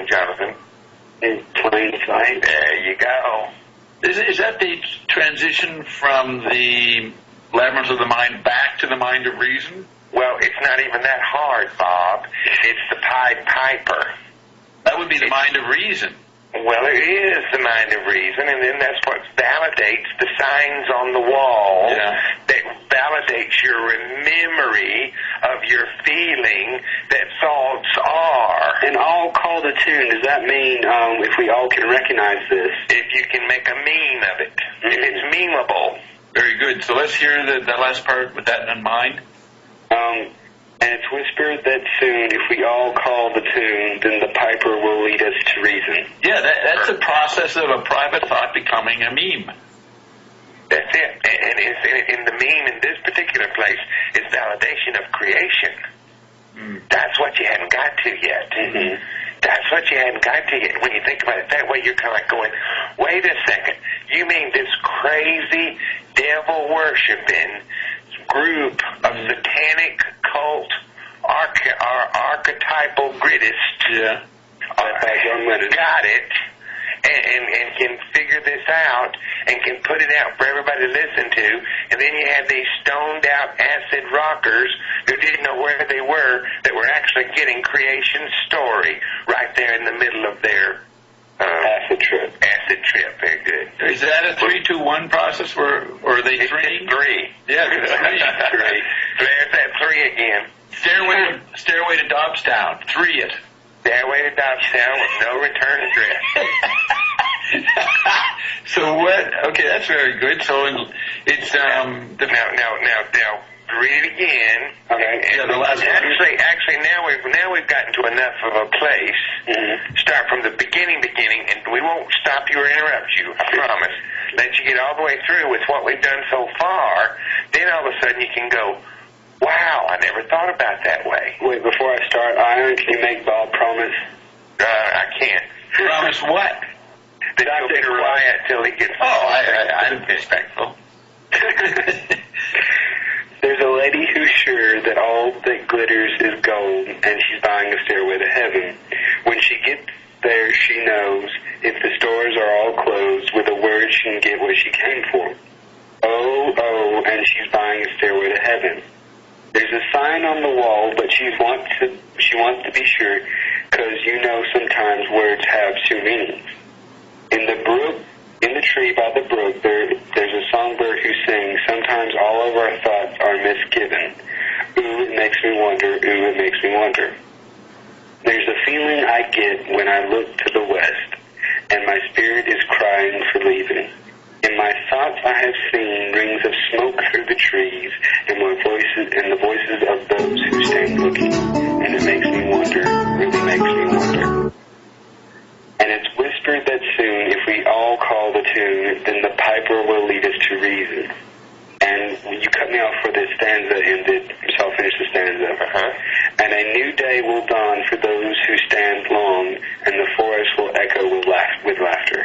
morning, Jonathan. In plain sight. There you go. Is that the transition from the labyrinth of the mind back to the mind of reason? Well, it's not even that hard, Bob. It's the Pied Piper. That would be the mind of reason. Well, it is the mind of reason, and then that's what validates the signs on the wall that validates your memory of your feeling that thoughts are. And all call to tune, does that mean if we all can recognize this? If you can make a meme of it. If it's memeable. Very good. So let's hear the last part with that in mind. And it's whispered that soon, if we all call the tune, then the piper will lead us to reason. Yeah, that's the process of a private thought becoming a meme. That's it. And it's in the meme in this particular place is validation of creation. That's what you haven't got to yet. That's what you haven't got to yet. When you think about it that way, you're kind of like going, wait a second. You mean this crazy devil-worshipping group of satanic cult archetypal gridists got it and can figure this out and can put it out for everybody to listen to, and then you have these stoned out acid rockers who didn't know where they were that were actually getting creation's story right there in the middle of their acid trip. Very good. Is that a 3-2-1 process, or are they It's three? three. Yeah, it's three. There's that three again. Stairway to Dobbstown. 3 it. Stairway to Dobbstown with no return address. So what? Okay, that's very good. So it's now read it again. Okay. Yeah, the last one. Actually, now we've gotten to enough of a place. Start from the beginning, and we won't stop you or interrupt you. I promise. Let you get all the way through with what we've done so far. Then all of a sudden you can go, wow, I never thought about that way. Wait, before I start, Iron, can you make Bob promise? I can't. Promise what? That you'll be quiet till he gets... I'm respectful. There's a lady who's sure that all that glitters is gold, and she's buying a stairway to heaven. When she gets there, she knows if the stores are all closed, with a word she can get what she came for. Oh, and she's buying a stairway to heaven. There's a sign on the wall, but she wants to be sure, because you know sometimes words have two meanings. In the tree by the brook, there's a songbird who sings, sometimes all of our thoughts are misgiven. Ooh, it makes me wonder, ooh, it makes me wonder. There's a feeling I get when I look to the west, and my spirit is crying for leaving. In my thoughts I have seen rings of smoke through the trees, and the voices of those who stand looking, and it makes me wonder, really makes me wonder. And it's whispered that soon, if we all call the tune, then the piper will lead us to reason. And you cut me off where the stanza ended, so I'll finish the stanza. And a new day will dawn for those who stand long, and the forest will echo with laughter.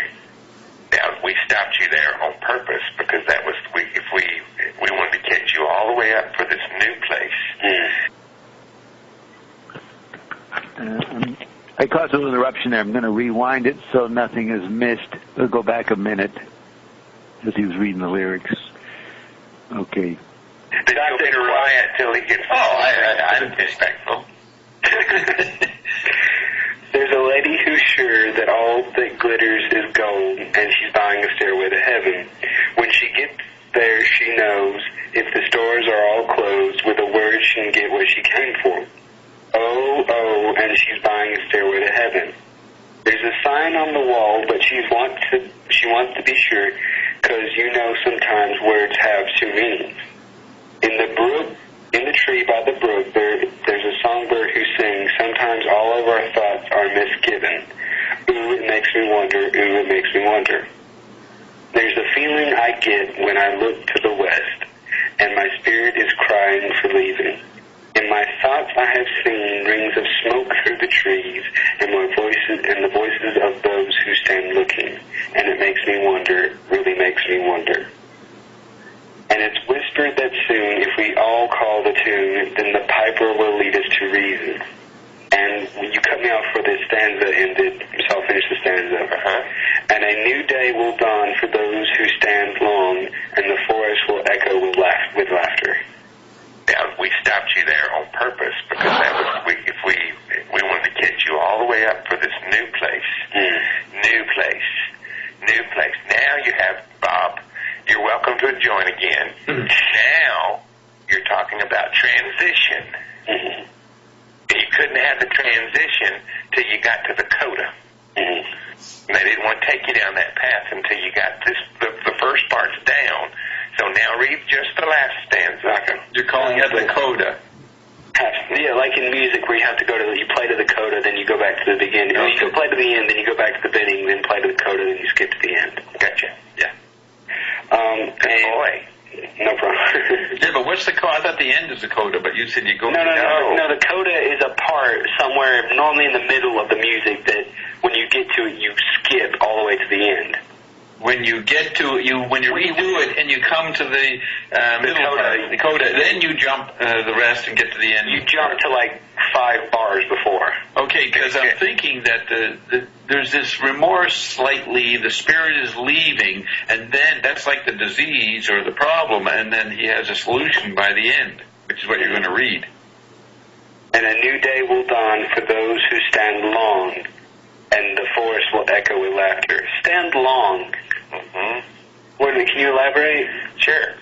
Now, we stopped you there on purpose because that was if we wanted to catch you all the way up for this new place. I caused a little interruption there. I'm going to rewind it so nothing is missed. We'll go back a minute as he was reading the lyrics. Okay. Then you'll be quiet till he gets... I'm respectful. There's a lady who's sure that all that glitters is gold, and she's buying a stairway to heaven. When she gets there, she knows if the stores are all closed, with a word she can get what she came for. Oh, and she's buying a stairway to heaven. There's a sign on the wall, but she wants to be sure, because you know sometimes words have two meanings. In the tree by the brook, there's a songbird who sings, sometimes all of our thoughts are misgiven. Ooh, it makes me wonder, ooh, it makes me wonder. There's a feeling I get when I look to the west, and my spirit is crying for leaving. In my thoughts I have seen rings of smoke through the trees, and the voices of those who stand looking, and it makes me wonder, really makes me wonder. And it's whispered that soon, if we all call the tune, then the piper will lead us to reason. and you cut me off for this stanza ended, so I'll finish the stanza. And a new day will dawn for those who stand long, and the forest will echo with laughter. Now, we stopped you there on purpose because that was we wanted to catch you all the way up for this new place. New place. Now you have, Bob, you're welcome to join again. Now you're talking about transition. You couldn't have the transition till you got to the coda. They didn't want to take you down that path until you got the first part's down. So now read just the last stanza. You're calling it the coda. Yeah, like in music where you have to you play to the coda, then you go back to the beginning. Okay. You go play to the end, then you go back to the beginning, then play to the coda, then you skip to the end. Gotcha. Yeah. Good boy. No problem. Yeah, but what's the coda? I thought the end is the coda, but you said you go... No, the coda is a part somewhere, normally in the middle of the music, that when you get to it, you skip all the way to the end. When you get to when you redo it and you come to the coda, then you jump the rest and get to the end. You jump to like 5 bars before. Okay, because I'm thinking that there's this remorse slightly, the spirit is leaving, and then that's like the disease or the problem, and then he has a solution by the end, which is what you're going to read. And a new day will dawn for those who stand long, and the forest will echo with laughter. Stand long. Can you elaborate? Sure.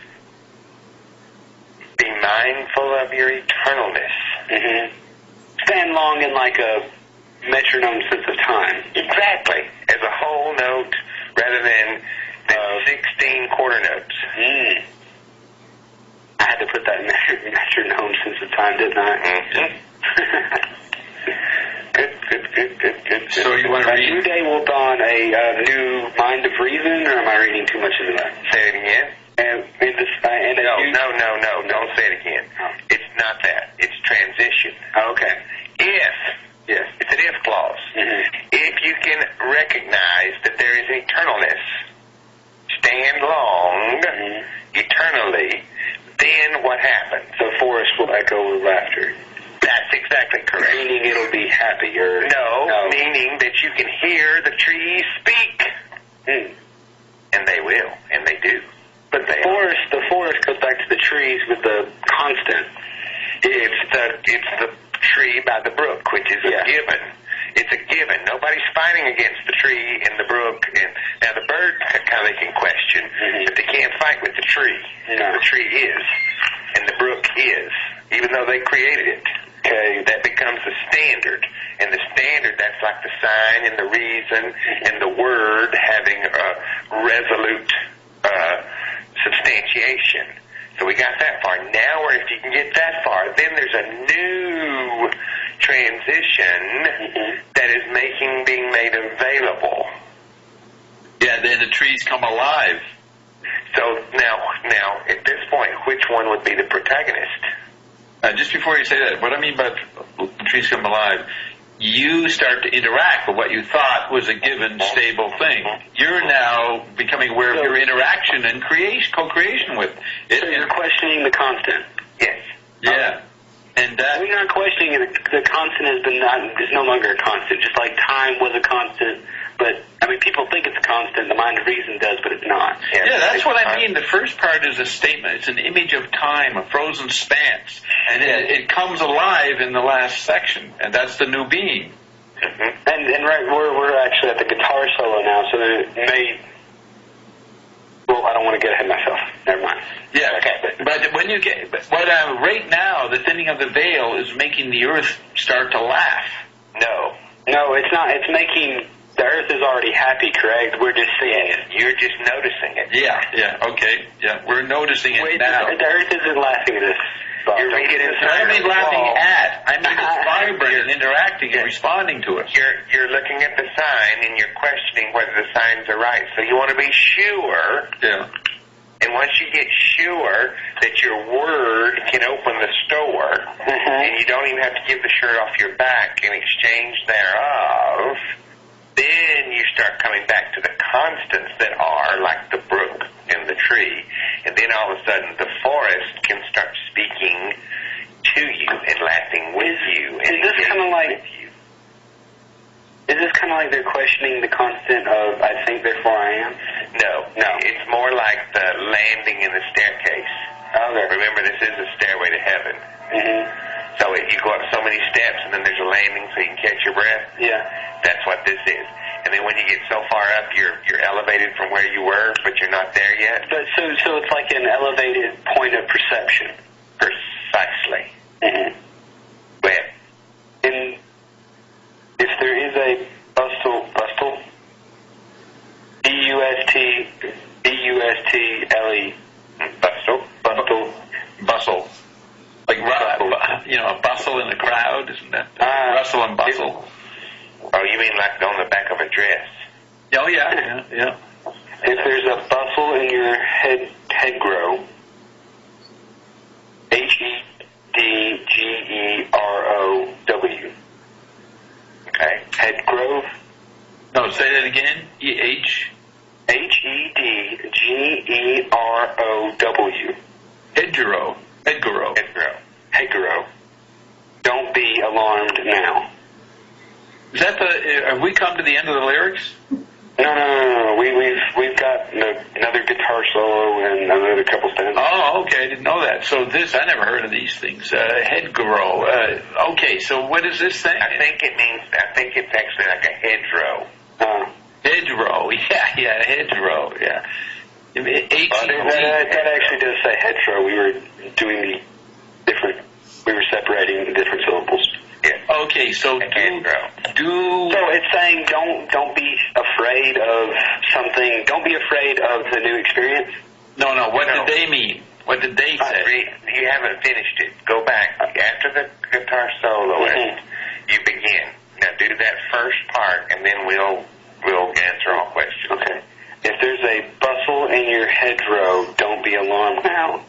Be mindful of your eternalness. Stand long in like a metronome sense of time. Exactly. As a whole note rather than 16 quarter notes. I had to put that in metronome sense of time, didn't I? Good. So you want to read? A new day will dawn, a new mind of reason, or am I reading too much into that? Say it again. No, don't say it again. Oh. It's not that. It's transition. Oh, okay. Yes, it's an if clause. If you can recognize that there is eternalness, stand long, eternally, then what happens? The forest will echo with laughter. That's exactly correct. Meaning it'll be happier. No, meaning that you can hear the trees speak. And they will, and they do. But the forest goes back to the trees with the constant. It's the tree by the brook, which is a given. It's a given. Nobody's fighting against the tree and the brook. And now the bird kind of can question, but they can't fight with the tree. No. The tree is, and the brook is, even though they created it. Okay, that becomes the standard. And the standard, that's like the sign and the reason and the word having a resolute substantiation. So we got that far. Now, or if you can get that far, then there's a new transition that is being made available. Yeah, then the trees come alive. So now, at this point, which one would be the protagonist? Just before you say that, what I mean by the trees come alive, you start to interact with what you thought was a given, stable thing. You're now becoming aware of your interaction and co-creation with it. So you're questioning the constant. Yes. Yeah. And we're not questioning it. The constant is no longer a constant. Just like time was a constant, but I mean, people think it's a constant. The mind of reason does, but it's not. Yeah, that's what I mean. The first part is a statement. It's an image of time, a frozen expanse, and it comes alive in the last section, and that's the new being. And right, we're actually at the guitar solo now, so it may. Well, I don't want to get ahead of myself. Never mind. Yeah, okay. But when you get, right now, the thinning of the veil is making the earth start to laugh. No, it's not. It's making the earth is already happy. Correct? We're just seeing it. You're just noticing it. Yeah. Okay. Yeah, we're noticing it now. The earth isn't laughing at us. You're making it. I don't mean laughing at. I mean it's vibrant and interacting and responding to us. You're looking at the sign and you're questioning whether the signs are right. So you want to be sure. Yeah. And once you get sure that your word can open the store, and you don't even have to give the shirt off your back in exchange thereof, then you start coming back to the constants that are like the brook and the tree. And then all of a sudden the forest can start speaking to to you and lasting with you. And Is this kind of like? Is this kind of like they're questioning the constant of "I think, therefore I am"? No. It's more like the landing in the staircase. Okay. Remember, this is a stairway to heaven. Mm-hmm. So you go up so many steps, and then there's a landing so you can catch your breath. Yeah. That's what this is. And then when you get so far up, you're elevated from where you were, but you're not there yet. But so it's like an elevated point of perception. Precisely. Mm-hmm. Well, And if there is a bustle, B-U-S-T-L-E, Bustle. Like, a bustle in the crowd, isn't that? Rustle and bustle. oh, you mean like on the back of a dress? Oh, yeah. if there's a bustle in your headgrow, H-E-D-G-E-R-O-W. Okay. Headgrove. No, say that again. E-H. H-E-D-G-E-R-O-W. Hedgerow. Headgrow. Don't be alarmed now. Is that have we come to the end of the lyrics? No. We've got another guitar solo and another couple stanzas. Oh, okay. I didn't know that. So I never heard of these things. Hedgerow. Okay, so what is this thing? I think it's actually like a hedgerow. Hedgerow. Yeah, hedgerow. Yeah. That actually does say hedgerow. We were doing we were separating the different syllables. Yeah. Okay, so hedgerow. So it's saying don't be afraid of something. Don't be afraid of the new experience. No. What did they mean? What did they say? You haven't finished it. Go back after the guitar solo. Mm-hmm. You begin. Now do that first part, and then we'll answer all questions. Okay. If there's a bustle in your hedgerow, don't be alarmed now.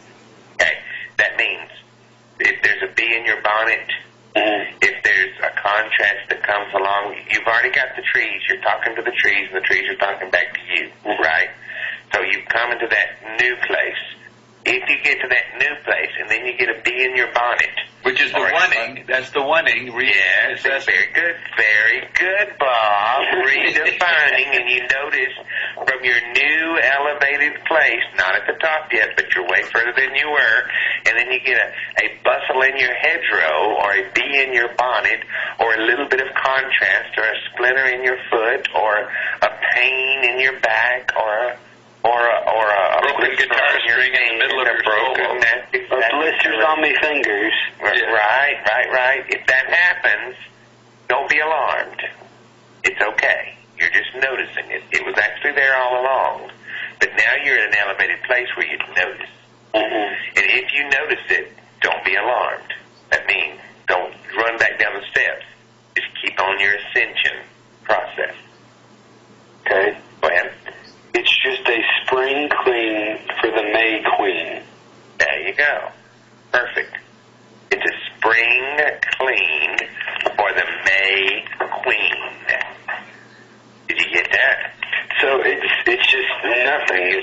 Okay. That means if there's a bee in your bonnet. Mm-hmm. If there's a contrast that comes along, you've already got the trees. You're talking to the trees, and the trees are talking back to you, right? So you come into that new place. If you get to that new place, and then you get a bee in your bonnet. Which is the one-ing. That's the one-ing. Yes, that's very good, Bob. Redefining, and you notice from your new elevated place, not at the top yet, but you're way further than you were, and then you get a bustle in your hedgerow, or a bee in your bonnet, or a little bit of contrast, or a splinter in your foot, or a pain in your back, or a broken guitar string in the middle of your solo. Blisters on my fingers. Right. If that happens, don't be alarmed. It's okay. You're just noticing it. It was actually there all along. But now you're in an elevated place where you notice. Mm-hmm. And if you notice it, don't be alarmed. That means don't run back down the steps. Just keep on your ascension process. Okay. Go ahead. It's just a spring clean for the May Queen. There you go. Perfect. It's a spring clean for the May Queen. Did you get that? So it's just nothing.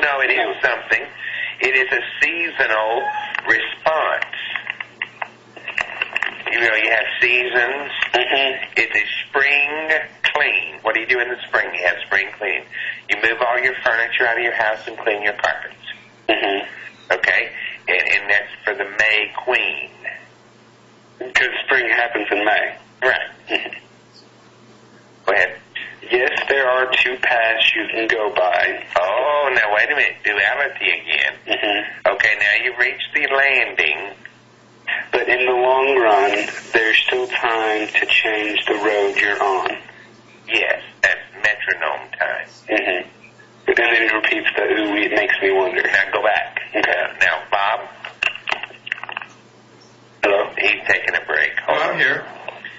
No, it is something. It is a seasonal response. You have seasons. Mm-hmm. It's a spring clean. What do you do in the spring? You have spring clean. You move all your furniture out of your house and clean your carpets. Mm-hmm. Okay? And that's for the May Queen. Because spring happens in May. Right. Mm-hmm. Go ahead. Yes, there are two paths you can go by. Oh, now wait a minute. Duality again. Mm-hmm. Okay, now you've reached the landing. But in the long run, there's still time to change the road you're on. Yes, that's metronome time. Mm-hmm. But then it repeats the ooh, it makes me wonder. Now go back. Okay. Now, Bob. Hello? He's taking a break. Oh, I'm here.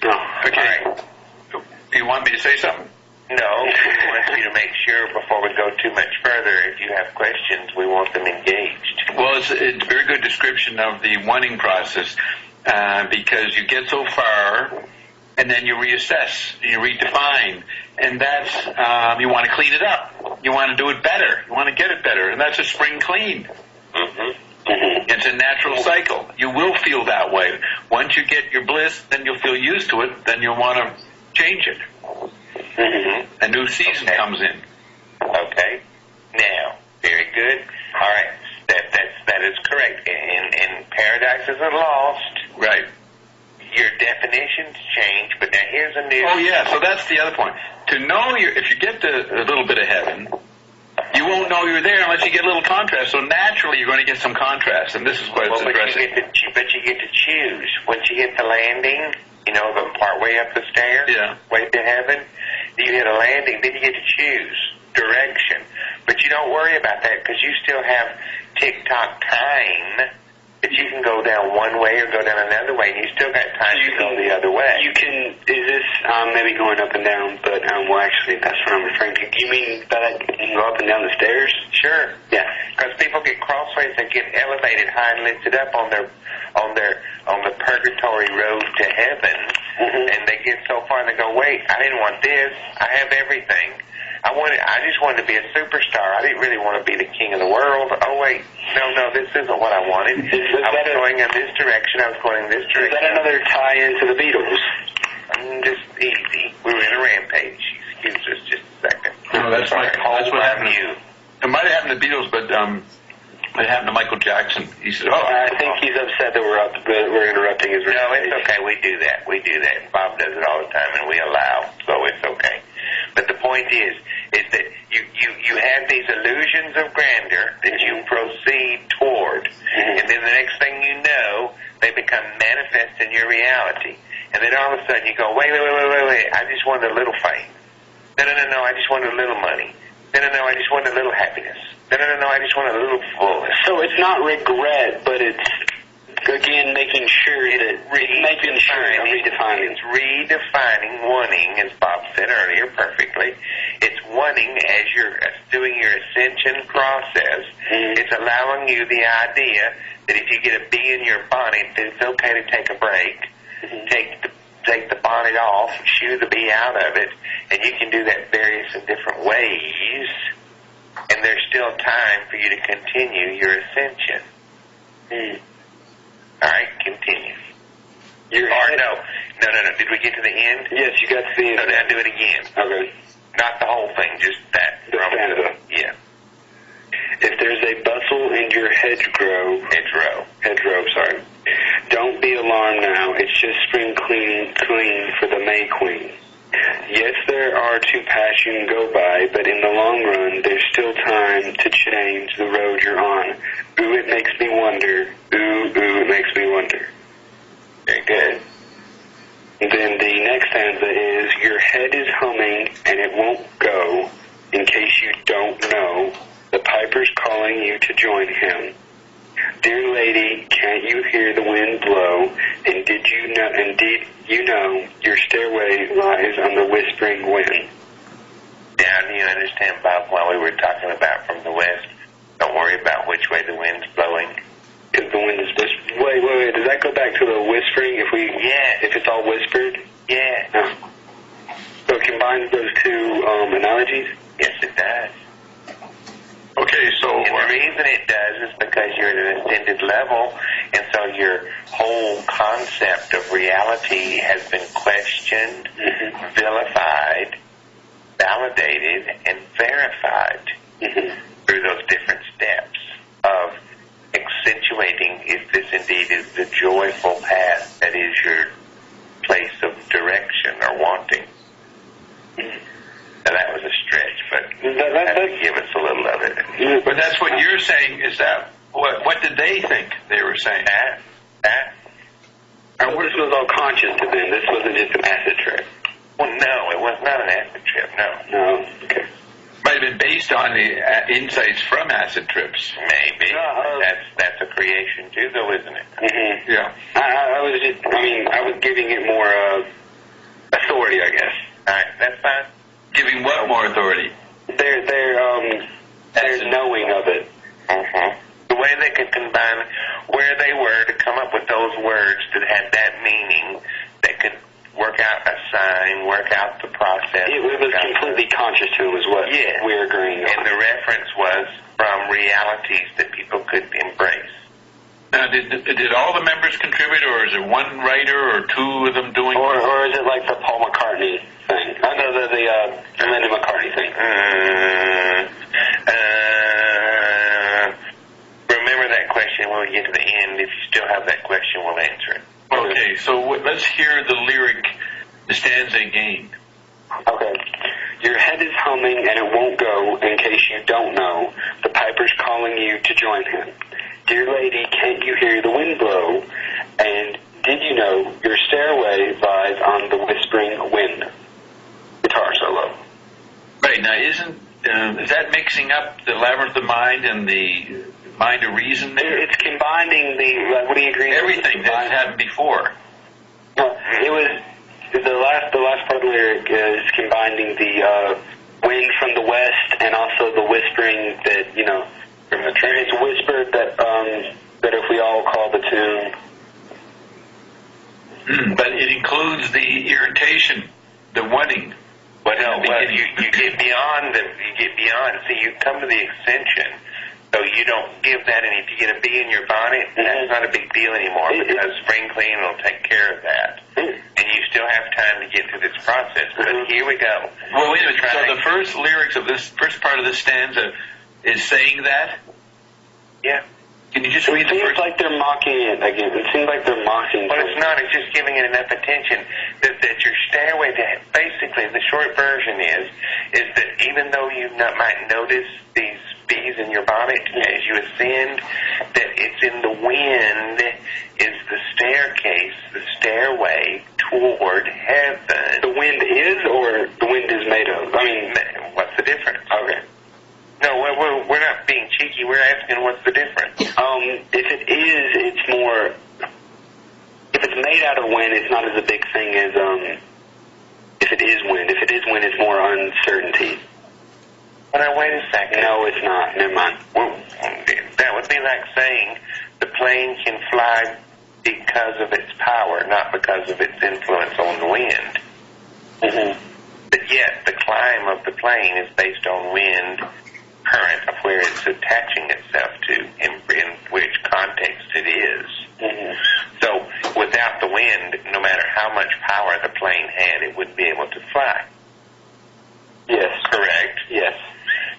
Oh, Okay. All right. You want me to say something? No, we want you to make sure before we go too much further, if you have questions, we want them engaged. Well, it's a very good description of the wanting process because you get so far and then you reassess, you redefine, and that's, you want to clean it up. You want to do it better. You want to get it better, and that's a spring clean. Mm-hmm. Mm-hmm. It's a natural cycle. You will feel that way. Once you get your bliss, then you'll feel used to it. Then you'll want to change it. A new season comes in. Okay. Now, very good. All right. That is correct. In Paradises Are Lost, Right. your definitions change, but now here's a new... Oh, yeah, so that's the other point. To know if you get to a little bit of heaven, you won't know you're there unless you get a little contrast. So naturally, you're going to get some contrast, and this is what it's addressing. But you get to choose. Once you hit the landing, you know, the part way up the stairs, way to heaven, you hit a landing, then you get to choose direction. But you don't worry about that because you still have tick-tock time that you can go down one way or go down another way, and you still got time to go the other way. You can, is this maybe going up and down, but, well, actually, that's what I'm referring to. You mean that you can go up and down the stairs? Sure. Yeah. Because people get crossways and get elevated high and lifted up on the purgatory road to heaven, and they get so far and they go, wait, I didn't want this. I have everything. I just wanted to be a superstar. I didn't really want to be the king of the world. Oh, wait. No, this isn't what I wanted. I was going in this direction. I was going in this direction. Is that another tie-in to the Beatles? Just easy. We were in a rampage. Excuse us just a second. No, that's what happened to you. It might have happened to the Beatles, but it happened to Michael Jackson. He said, I think he's upset that we're interrupting his rampage. No, it's okay. We do that. Bob does it all the time, and we allow, so it's okay. But the point is that you have these illusions of grandeur that you proceed toward, and then the next thing you know, they become manifest in your reality. And then all of a sudden you go, wait, I just wanted a little fame. No, I just wanted a little money. No, I just wanted a little happiness. No, I just wanted a little fullness. So it's not regret, but it's, again, making sure that redefining. It's redefining wanting, as Bob said earlier perfectly. It's wanting as you're doing your ascension process. It's allowing you the idea that if you get a bee in your bonnet, that it's okay to take a break, take the bonnet off, shoo the bee out of it, and you can do that various and different ways, and there's still time for you to continue your ascension. All right, continue. No. Did we get to the end? Yes, you got to the end. So now do it again. Okay. Not the whole thing, just that. Yeah. If there's a bustle in your hedgerow, sorry. Don't be alarmed now. It's just spring clean for the May Queen. Yes, there are to pass you and go by, but in the long run, there's still time to change the road you're on. Ooh, it makes me wonder. Ooh, it makes me wonder. Very good. And then the next stanza is, your head is humming and it won't go. In case you don't know, the piper's calling you to join him. Dear lady, can't you hear the wind blow? And did you know your stairway lies on the whispering wind? Now, do you understand, Bob, while we were talking about from the west, don't worry about which way the wind's blowing. Because the wind is whispering. Wait, does that go back to the whispering if it's all whispered? Yeah. Oh. So it combines those two analogies? Yes, it does. Okay, so... And the reason it does is because you're at an ascended level, and so your whole concept of reality has been questioned, vilified, validated, and verified through those different steps of accentuating if this indeed is the joyful path that is your place of direction or wanting. Now, that was a stretch, but that give us a little of it. But that's what you're saying, is that, what did they think they were saying? This was all conscious to them. This wasn't just an acid trip. Well, no, it was not an acid trip, no. No, okay. Might have been based on the insights from acid trips. Maybe. That's a creation too, though, isn't it? Mm-hmm. Yeah. I was giving it more authority, I guess. All right, that's fine. Giving what more authority? Their knowing of it. The way they could combine where they were to come up with those words that had that meaning, that could work out a sign, work out the process. It was completely conscious to them, is what we're agreeing on. And the reference was from realities that people could embrace. Now, did all the members contribute, or is it one writer or two of them doing? Or is it like the Paul McCartney thing? I know the Lennon McCartney thing. Remember that question when we get to the end. If you still have that question, we'll answer it. Okay, so let's hear the lyric, the stanza again. Okay. Your head is humming and it won't go, in case you don't know. The piper's calling you to join him. Dear lady, can't you hear the wind blow? And did you know your stairway lies on the whispering wind? Guitar solo. Right, now is that mixing up the labyrinth of mind and the mind of reason there? It's combining what do you agree? Everything that happened before. No, it was the last part of the lyric is combining the wind from the west and also the whispering that, from the tree. It's whispered that if we all call the tune. But it includes the irritation, the wanting. Well, no, you get beyond see, you come to the extension, so you don't give that, and if you get a bee in your bonnet, that's not a big deal anymore, because spring clean will take care of that. And you still have time to get through this process, but here we go. Well, wait a minute, so the first lyrics of this first part of this stanza is saying that? Yeah. Can you just read the first? It seems like they're mocking it again. It seems like they're mocking. Well, it's not. It's just giving it enough attention that your stairway to, basically, the short version is that even though you might notice these bees in your bonnet as you ascend, that it's in the wind is the staircase, the stairway toward heaven. The wind is, or the wind is made of? I mean, what's the difference? Okay. No, we're not being cheeky. We're asking what's the difference. If it is, it's more. If it's made out of wind, it's not as a big thing as if it is wind. If it is wind, it's more uncertainty. Well, now wait a second. No, it's not. Never mind. Well, that would be like saying the plane can fly because of its power, not because of its influence on the wind. Mm-hmm. But yet, the climb of the plane is based on wind current of where it's attaching itself to, in which context it is. Mm-hmm. So, without the wind, no matter how much power the plane had, it wouldn't be able to fly. Yes. Correct? Yes.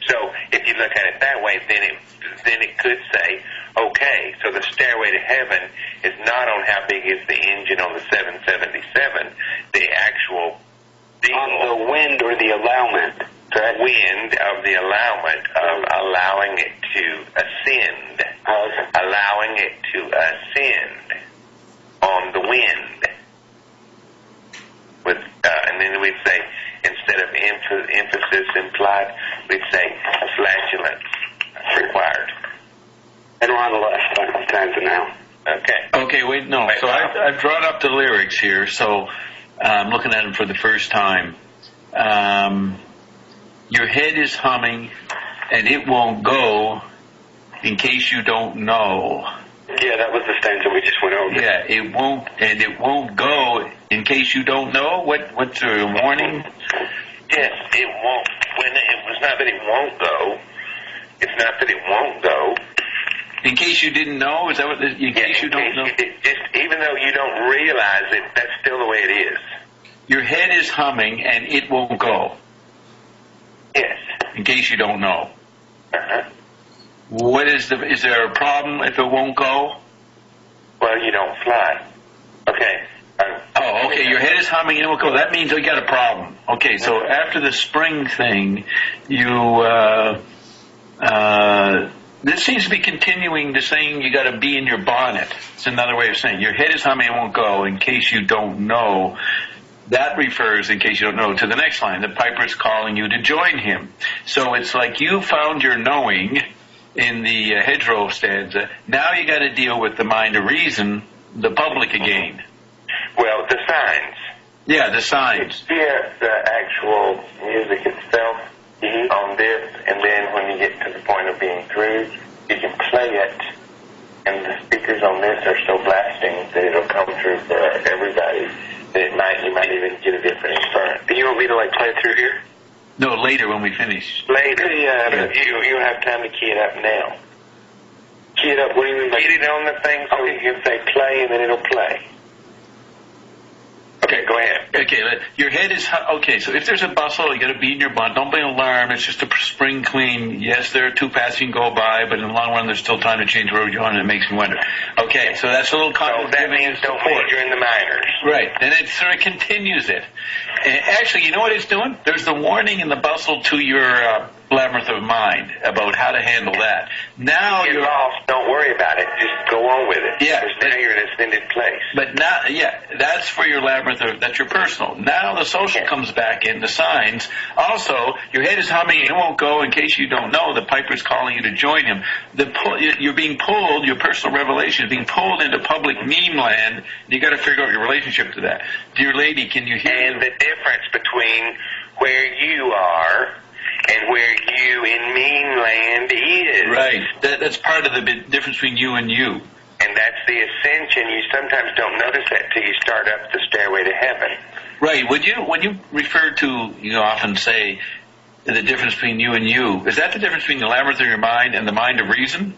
So, if you look at it that way, then it could say, okay, so the stairway to heaven is not on how big is the engine on the 777, the actual deal. On the wind or the allowment. The wind of the allowment of allowing it to ascend. Allowing it to ascend on the wind. And then we'd say, instead of emphasis implied, we'd say flatulence required. And we're on the left stanza now. Okay. Okay, wait, no. So I've drawn up the lyrics here, so I'm looking at them for the first time. Your head is humming, and it won't go, in case you don't know. Yeah, that was the stanza we just went over. Yeah, it won't go, in case you don't know. What's a warning? Yes, it won't. It's not that it won't go. It's not that it won't go. In case you didn't know? Is that what? In case you don't know? Even though you don't realize it, that's still the way it is. Your head is humming, and it won't go. Yes. In case you don't know. Uh-huh. Is there a problem if it won't go? Well, you don't fly. Okay. Okay, your head is humming and it won't go. That means we got a problem. Okay, so after the spring thing, this seems to be continuing to saying you got to be in your bonnet. It's another way of saying your head is humming and won't go, in case you don't know. That refers, in case you don't know, to the next line. The piper's calling you to join him. So it's like you found your knowing in the hedgerow stanza. Now you got to deal with the mind of reason, the public again. Well, the signs. Yeah, the signs. Yeah, the actual music itself on this, and then when you get to the point of being through, you can play it, and the speakers on this are so blasting that it'll come through for everybody. You might even get a different inference. Do you want me to play it through here? No, later when we finish. Later, yeah. But you have time to key it up now. Key it up. What do you mean by get it on the thing so you can say play and then it'll play. Okay, go ahead. Okay, your head is... Okay, so if there's a bustle, you got to be in your butt. Don't be an alarm. It's just a spring clean. Yes, there are 2 paths you can go by, but in the long run, there's still time to change the road you're on, and it makes me wonder. Okay, so that's a little... So that means don't major in the minors. Right, and it sort of continues it. And actually, you know what it's doing? There's the warning in the bustle to your labyrinth of mind about how to handle that. Now Get you're lost. Don't worry about it. Just go on with it. Yeah. Because now you're in a extended place. But now, that's for your labyrinth of, that's your personal. Now the social comes back in, the signs. Also, your head is humming, and it won't go. In case you don't know, the piper's calling you to join him. You're being pulled, your personal revelation is being pulled into public meme land, and you got to figure out your relationship to that. Dear lady, can you hear And the difference between where you are and where you in meme land is. Right. That's part of the difference between you and you. And that's the ascension. You sometimes don't notice that till you start up the stairway to heaven. Right. When you refer to, you often say the difference between you and you, is that the difference between the labyrinth of your mind and the mind of reason?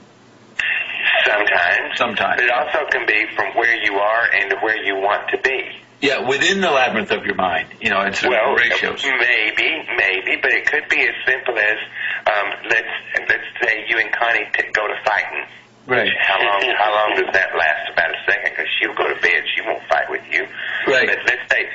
Sometimes. Sometimes. But it also can be from where you are and to where you want to be. Yeah, within the labyrinth of your mind. It's ratios. Maybe, but it could be as simple as let's say you and Connie go to fighting. Right. How long does that last? About a second, because she'll go to bed. She won't fight with you. Right. But let's say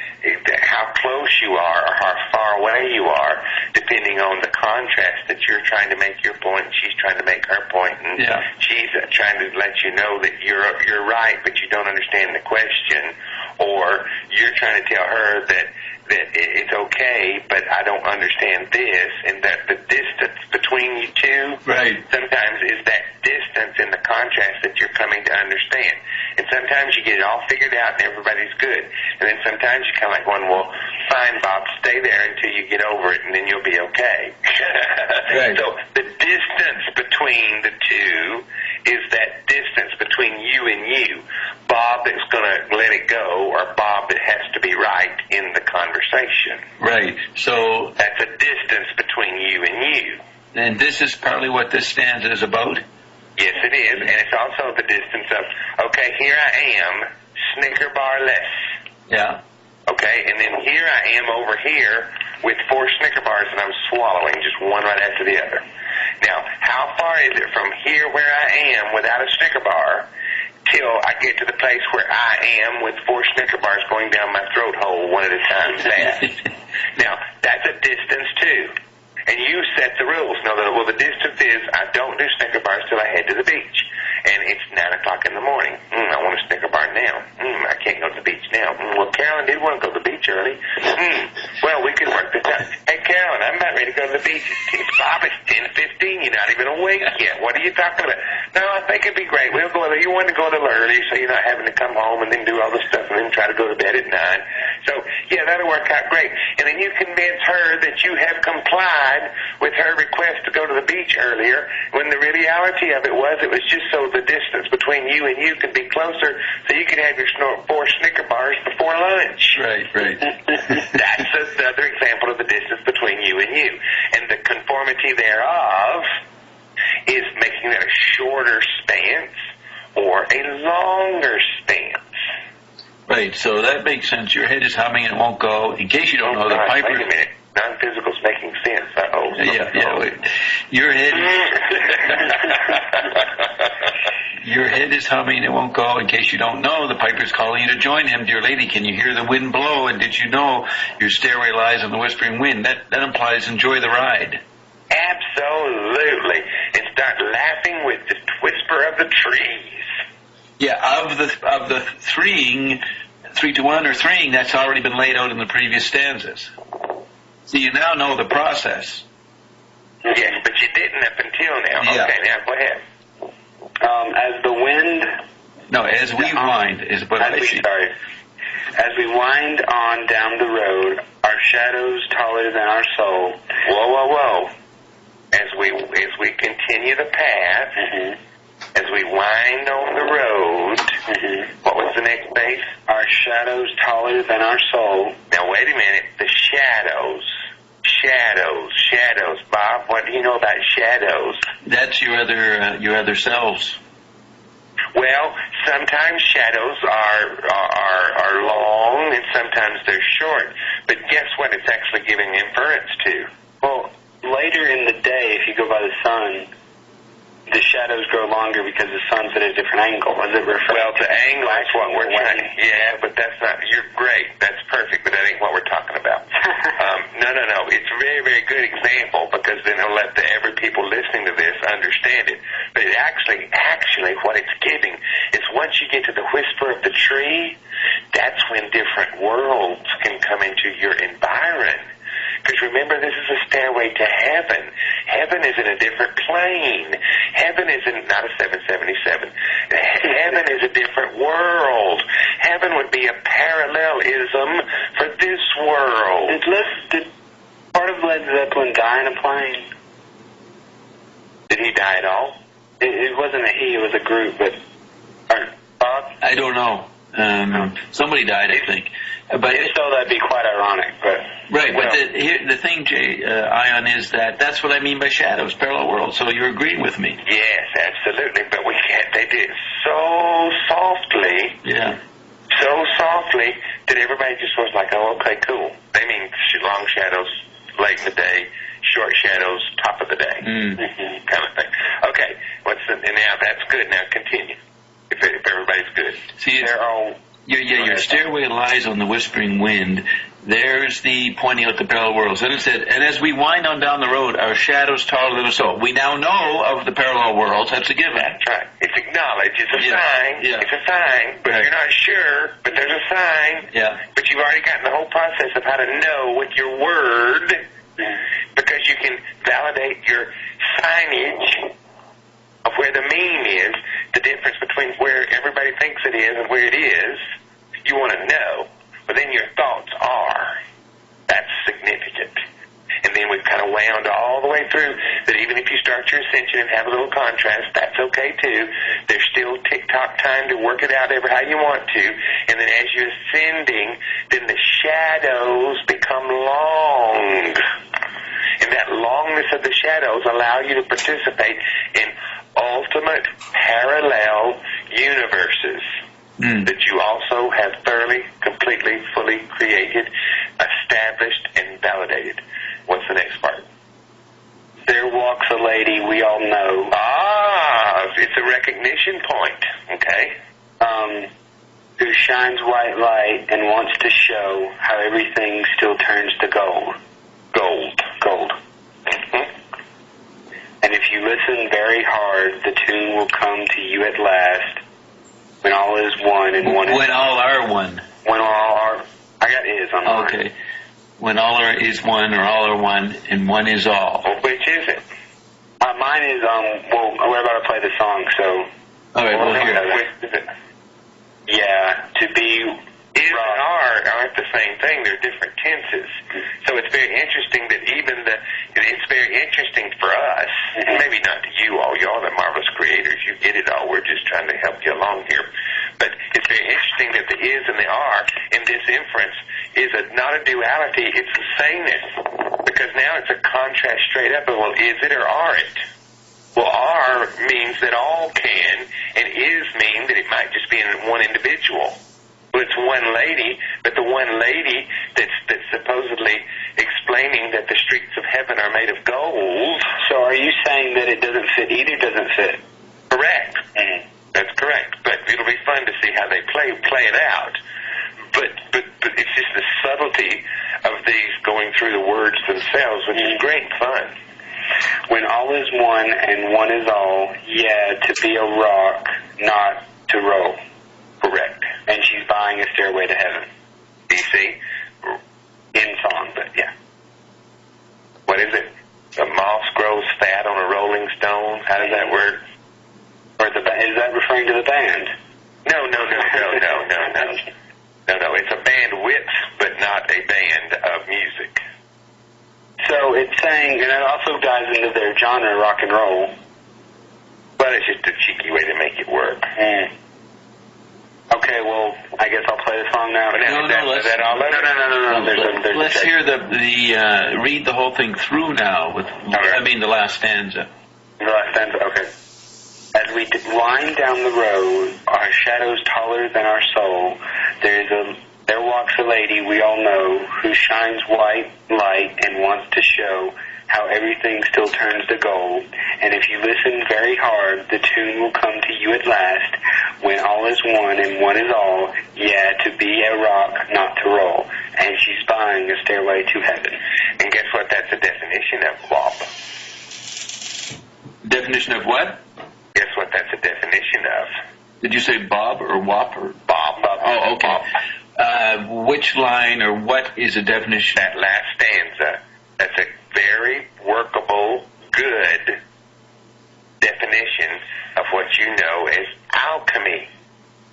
how close you are or how far away you are, depending on the contrast that you're trying to make your point, and she's trying to make her point, and she's trying to let you know that you're right, but you don't understand the question, or you're trying to tell her that it's okay, but I don't understand this, and that the distance between you two sometimes is that distance in the contrast that you're coming to understand. And sometimes you get it all figured out and everybody's good. And then sometimes you kind of like going, well, fine, Bob, stay there until you get over it, and then you'll be okay. Right. So the distance between the two is that distance between you and you. Bob that's going to let it go, or Bob that has to be right in the conversation. Right. So that's a distance between you and you. And this is partly what this stanza is about? Yes, it is. And it's also the distance of, okay, here I am, Snicker bar less. Yeah. Okay, and then here I am over here with 4 Snicker bars and I'm swallowing, just one right after the other. Now, how far is it from here where I am without a Snicker bar till I get to the place where I am with 4 Snicker bars going down my throat hole one at a time fast? Now, that's a distance too. And you set the rules. Now, well, the distance is I don't do Snicker bars till I head to the beach. And it's 9 o'clock in the morning. I want a Snicker bar now. I can't go to the beach now. Well, Carolyn did want to go to the beach early. Well, we can work this out. Hey, Carolyn, I'm about ready to go to the beach. It's Bob, it's 10:15. You're not even awake yet. What are you talking about? No, I think it'd be great. We'll go. You want to go a little early so you're not having to come home and then do all the stuff and then try to go to bed at 9. So, yeah, that'll work out great. And then you convince her that you have complied with her request to go to the beach earlier, when the reality of it was just so the distance between you and you could be closer so you could have your 4 Snicker bars before lunch. Right. That's another example of the distance between you and you. And the conformity thereof is making that a shorter stance or a longer stance. Right, so that makes sense. Your head is humming and it won't go. In case you don't know, the piper... Wait a minute. Non-physical's making sense. Wait. Your head... Your head is humming and it won't go. In case you don't know, the piper's calling you to join him. Dear lady, can you hear the wind blow? And did you know your stairway lies on the whispering wind? That implies enjoy the ride. Absolutely. And start laughing with the whisper of the trees. Yeah, of the threeing, 3 to 1 or threeing, that's already been laid out in the previous stanzas. So you now know the process. Yes, but you didn't up until now. Yeah. Okay, now go ahead. As the wind... No, as we wind is what I see. Sorry. As we wind on down the road, our shadows taller than our soul. Whoa. As we continue the path, as we wind on the road, what was the next base? Our shadows taller than our soul. Now, wait a minute. The shadows. Bob, what do you know about shadows? That's your other selves. Well, sometimes shadows are long, and sometimes they're short. But guess what? It's actually giving inference to. Well, later in the day, if you go by the sun, the shadows grow longer because the sun's at a different angle. Is it referring? Well, the angle is what we're trying to... Yeah, but that's not... You're great. That's perfect, but that ain't what we're talking about. No. It's a very, very good example, because then it'll let every people listening to this understand it. But it actually, what it's giving is once you get to the whisper of the tree, that's when different worlds can come into your environment. Because remember, this is a stairway to heaven. Heaven is in a different plane. Heaven is not a 777. Heaven is a different world. Heaven would be a parallelism for this world. Did part of Led Zeppelin die in a plane? Did he die at all? It wasn't a he, it was a group, but... Bob? I don't know. Somebody died, I think. But if so, that'd be quite ironic. But right, but the thing, Jay, Ion, is that's what I mean by shadows, parallel worlds. So you're agreeing with me? Yes, absolutely. But we can't. They did it so softly. Yeah. So softly that everybody just was like, "Oh, okay, cool." They mean long shadows late in the day, short shadows top of the day, kind of thing. Okay, and now that's good. Now continue. If everybody's good, see, they're all. Your stairway lies on the whispering wind. There's the pointing out the parallel worlds. Then it said, and as we wind on down the road, our shadows taller than us all. We now know of the parallel worlds. That's a given. That's right. It's acknowledged. It's a sign. Yeah. It's a sign. But you're not sure. But there's a sign. Yeah. But you've already gotten the whole process of how to know with your word, because you can validate your signage of where the mean is, the difference between where everybody thinks it is and where it is. You want to know, but then your thoughts are. That's significant. And then we've kind of wound all the way through that even if you start your ascension and have a little contrast, that's okay too. There's still tick-tock time to work it out ever how you want to. And then as you're ascending, then the shadows become long. And that longness of the shadows allow you to participate in ultimate parallel universes that you also have thoroughly, completely, fully created, established, and validated. What's the next part? There walks a lady we all know. It's a recognition point, okay? Who shines white light and wants to show how everything still turns to gold. Gold. And if you listen very hard, the tune will come to you at last. When all is one and one is... When all are one. When all are... I got is on mine. Okay. When all are is one, or all are one, and one is all. Well, which is it? Mine is, well, we're about to play the song, so... All right, we'll hear it. Which is it? Yeah, to be... Is and aren't the same thing. They're different tenses. So it's very interesting that it's very interesting for us, and maybe not to you all. Y'all are the marvelous creators. You get it all. We're just trying to help you along here. But it's very interesting that the is and the are in this inference is not a duality. It's the sameness. Because now it's a contrast straight up of, well, is it or are it? Well, are means that all can, and is mean that it might just be in one individual. Well, it's one lady, but the one lady that's supposedly explaining that the streets of heaven are made of gold. So are you saying that it doesn't fit? Either doesn't fit? Correct. That's correct. But it'll be fun to see how they play it out. But it's just the subtlety of these going through the words themselves, which is great fun. When all is one and one is all, yeah, to be a rock, not to roll. Correct. And she's buying a stairway to heaven. Do you see? In song, but yeah. What is it? A moss grows fat on a rolling stone? How does that work? Or is that referring to the band? No. No, it's a band width, but not a band of music. So it's saying, and it also dives into their genre, rock and roll. But it's just a cheeky way to make it work. Okay, well, I guess I'll play the song now. No. Let's hear read the whole thing through now. The last stanza. The last stanza, okay. As we wind down the road, our shadows taller than our soul, there walks a lady we all know who shines white light and wants to show how everything still turns to gold. And if you listen very hard, the tune will come to you at last, when all is one and one is all, yeah, to be a rock, not to roll. And she's buying a stairway to heaven. And guess what? That's the definition of WAP. Definition of what? Guess what that's a definition of? Did you say Bob or WAP or Bob. Oh, okay. Bob. Which line or what is a definition? That last stanza. That's a very workable, good definition of what you know as alchemy.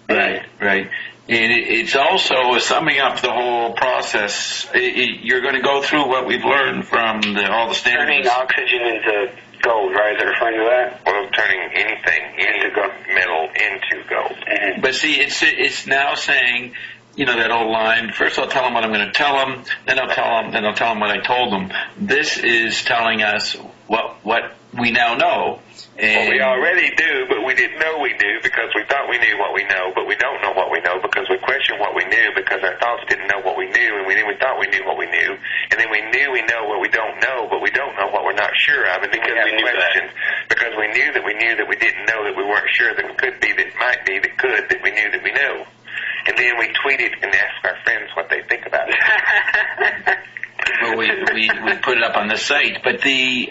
Right. And it's also summing up the whole process. You're going to go through what we've learned from all the standards. Turning oxygen into gold, right? Is it referring to that? Well, turning anything into gold, metal into gold. Mm-hmm. But see, it's now saying, that old line, first I'll tell them what I'm going to tell them, then I'll tell them what I told them. This is telling us what we now know. Well, we already do, but we didn't know we knew because we thought we knew what we know, but we don't know what we know because we question what we knew because our thoughts didn't know what we knew, and we thought we knew what we knew, and then we knew we know what we don't know, but we don't know what we're not sure of, and then we have questions because we knew that we didn't know that we weren't sure that could be, that might be, that could, that we knew that we know. And then we tweet it and ask our friends what they think about it. Well, we put it up on the site, but the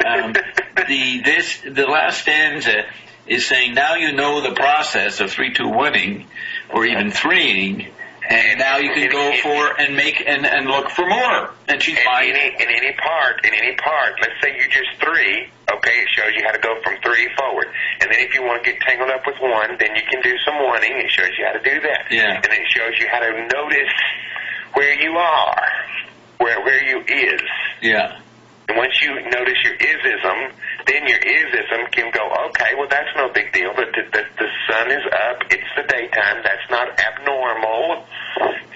last stanza is saying now you know the process of 3-2-1-ing or even 3-ing, and now you can go for and make and look for more. And she's fine. In any part, let's say you just 3. Okay, it shows you how to go from 3 forward. And then if you want to get tangled up with 1, then you can do some 1-ing. It shows you how to do that. Yeah. And then it shows you how to notice where you are, where you is. Yeah. And once you notice your isism, then your isism can go, okay, well, that's no big deal. But the sun is up. It's the daytime. That's not abnormal.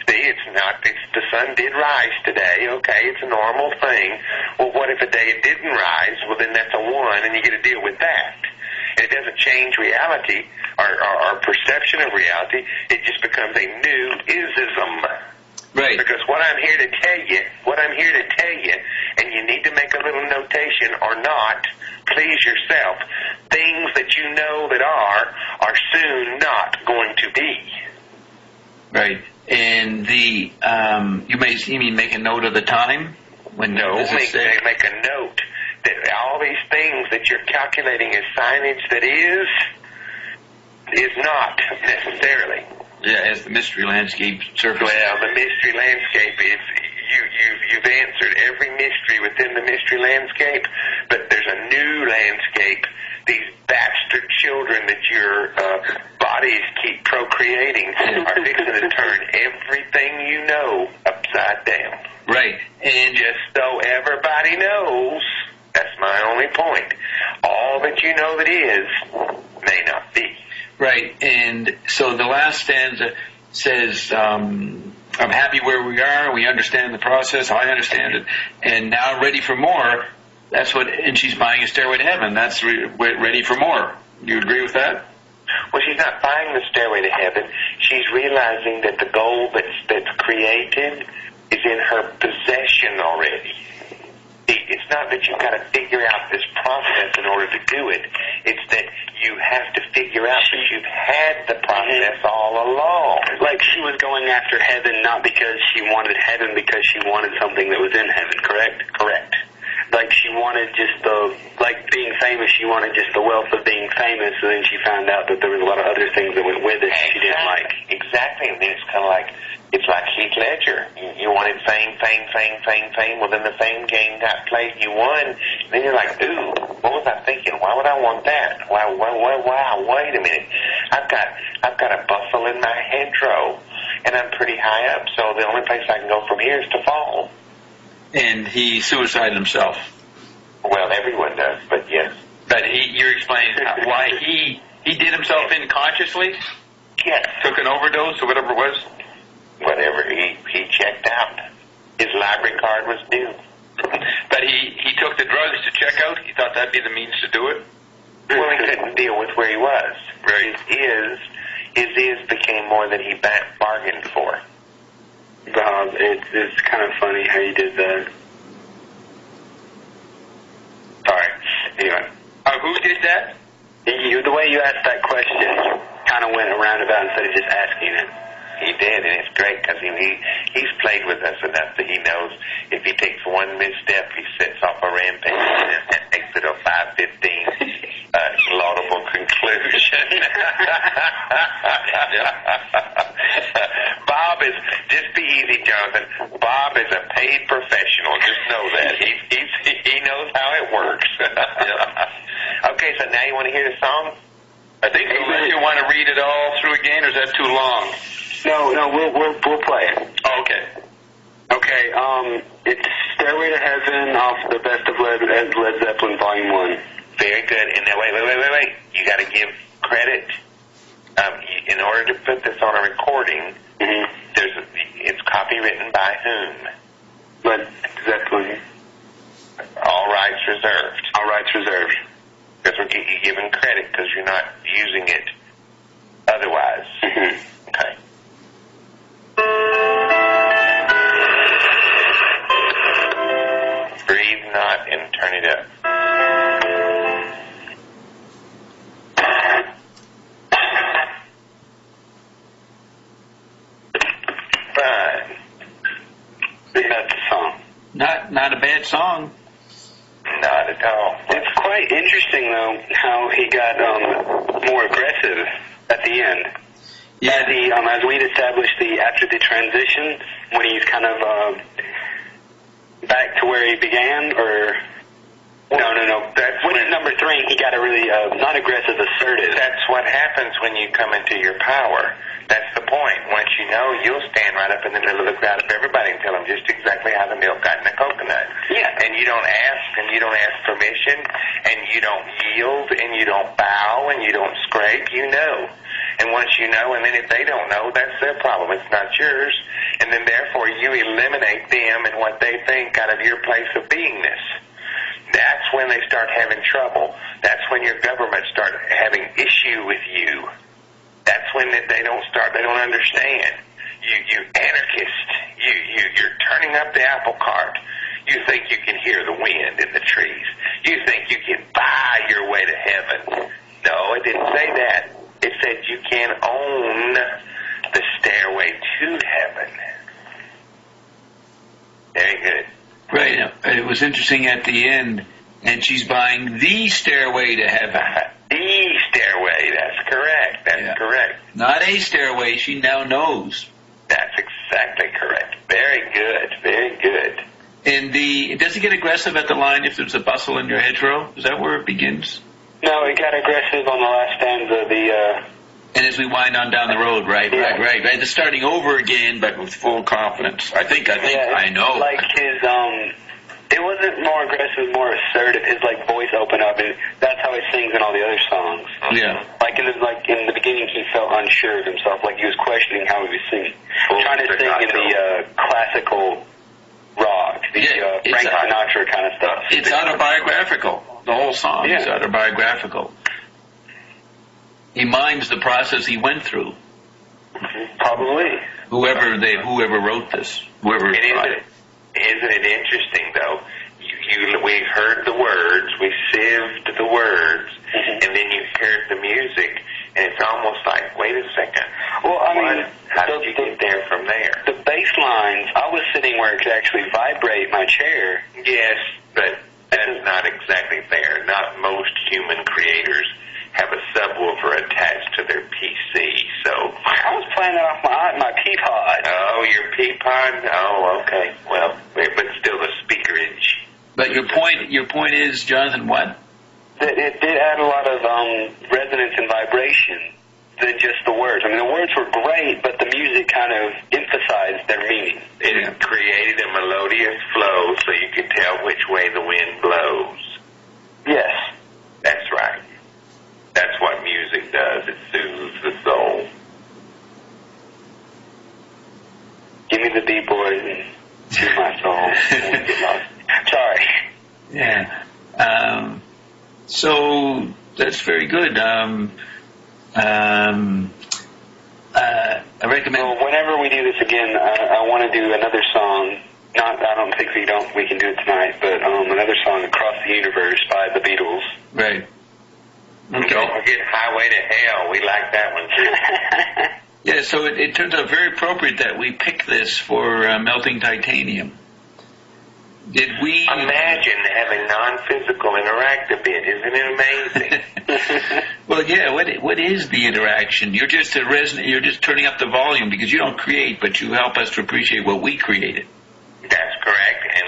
See, it's not. The sun did rise today. Okay, it's a normal thing. Well, what if a day it didn't rise? Well, then that's a 1, and you get to deal with that. And it doesn't change reality, our perception of reality. It just becomes a new isism. Right. Because what I'm here to tell you, and you need to make a little notation or not, please yourself, things that you know that are soon not going to be. Right. And you mean make a note of the time? Make a note that all these things that you're calculating as signage that is not necessarily. Yeah, as the mystery landscape surfaces. Well, the mystery landscape is, you've answered every mystery within the mystery landscape, but there's a new landscape. These bastard children that your bodies keep procreating are fixing to turn everything you know upside down. Right. And just so everybody knows, that's my only point, all that you know that is may not be. Right, and so the last stanza says, I'm happy where we are, we understand the process, I understand it, and now I'm ready for more. That's what, and she's buying a stairway to heaven. That's ready for more. You agree with that? Well, she's not buying the stairway to heaven. She's realizing that the goal that's created is in her possession already. It's not that you've got to figure out this process in order to do it. It's that you have to figure out that you've had the process all along. Like she was going after heaven not because she wanted heaven, because she wanted something that was in heaven, correct? Correct. Like she wanted just being famous, she wanted just the wealth of being famous, and then she found out that there was a lot of other things that went with it she didn't like. Exactly, and then it's kind of like, it's like Heath Ledger. You wanted fame. Well, then the fame game got played, you won. Then you're like, ooh, what was I thinking? Why would I want that? Wow, wait a minute. I've got a buffle in my hedgerow, and I'm pretty high up, so the only place I can go from here is to fall. And he suicided himself. Well, everyone does, but yes. But you're explaining why he did himself in consciously? Yes. Took an overdose or whatever it was? Whatever, he checked out. His library card was due. But he took the drugs to check out? He thought that'd be the means to do it? Well, he couldn't deal with where he was. Right. His is became more than he bargained for. Bob, it's kind of funny how you did that. Sorry. Anyway. Who did that? The way you asked that question, you kind of went roundabout instead of just asking it. He did, and it's great because he's played with us enough that he knows if he takes one misstep, he sets off a rampage and takes it a 5:15 laudable conclusion. Bob is, just be easy, Jonathan. Bob is a paid professional. Just know that. He knows how it works. Okay, so now you want to hear the song? I think you want to read it all through again, or is that too long? No, we'll play it. Oh, okay. Okay, it's Stairway to Heaven off the Best of Led Zeppelin Volume 1. Very good. And now, wait. You got to give credit. In order to put this on a recording, it's copywritten by whom? Led Zeppelin. All rights reserved. All rights reserved. Because you're giving credit because you're not using it otherwise. Okay. Breathe not and turn it up. Fine. That's the song. Not a bad song. Not at all. It's quite interesting, though, how he got more aggressive at the end. Yeah. As we'd established after the transition, when he's kind of back to where he began, or no. That's when he's number 3, he got a really not aggressive, assertive. That's what happens when you come into your power. That's the point. Once you know, you'll stand right up in the middle of the crowd of everybody and tell them just exactly how the milk got in the coconut. Yeah. And you don't ask, and you don't ask permission, and you don't yield, and you don't bow, and you don't scrape. You know. And once you know, and then if they don't know, that's their problem. It's not yours. And then therefore you eliminate them and what they think out of your place of beingness. That's when they start having trouble. That's when your government start having issue with you. That's when they don't understand. You anarchist. You're turning up the apple cart. You think you can hear the wind in the trees. You think you can buy your way to heaven. No, it didn't say that. It said you can own the stairway to heaven. Very good. Right. It was interesting at the end, and she's buying the stairway to heaven. The stairway. That's correct. That's correct. Not a stairway. She now knows. That's exactly correct. Very good. Very good. And does it get aggressive at the line if there's a bustle in your hedgerow? Is that where it begins? No, it got aggressive on the last stanza. And as we wind on down the road, right. It's starting over again, but with full confidence. I think, I know. Like his, it wasn't more aggressive, more assertive. His voice opened up, and that's how he sings in all the other songs. Yeah. Like in the beginning, he felt unsure of himself, like he was questioning how he was singing, trying to sing in the classical rock, Frank Sinatra kind of stuff. It's autobiographical. The whole song is autobiographical. He mimes the process he went through. Probably. Whoever wrote this, whoever tried it. Isn't it interesting, though? We heard the words, we sieved the words, and then you heard the music, and it's almost like, wait a second. Well, I mean, how did you get there from there? The bass lines, I was sitting where it could actually vibrate my chair. Yes, but that is not exactly fair. Not most human creators have a subwoofer attached to their PC, so... I was playing it off my Peapod. Oh, your Peapod? Oh, okay. Well, but still the speakerage. But your point is, Jonathan, what? That it did add a lot of resonance and vibration than just the words. I mean, the words were great, but the music kind of emphasized their meaning. It created a melodious flow so you could tell which way the wind blows. Yes. That's right. That's what music does. It soothes the soul. Give me the B-boys and soothe my soul. Sorry. Yeah. So That's very good. I recommend. Well, whenever we do this again, I want to do another song. I don't think we can do it tonight, but another song, "Across the Universe" by the Beatles. Right. Okay. Don't forget "Highway to Hell." We like that one too. Yeah, so it turns out very appropriate that we pick this for Melting Titanium. Did we imagine having non-physical interact a bit? Isn't it amazing? Well, yeah. What is the interaction? You're just you're just turning up the volume because you don't create, but you help us to appreciate what we created. That's correct, and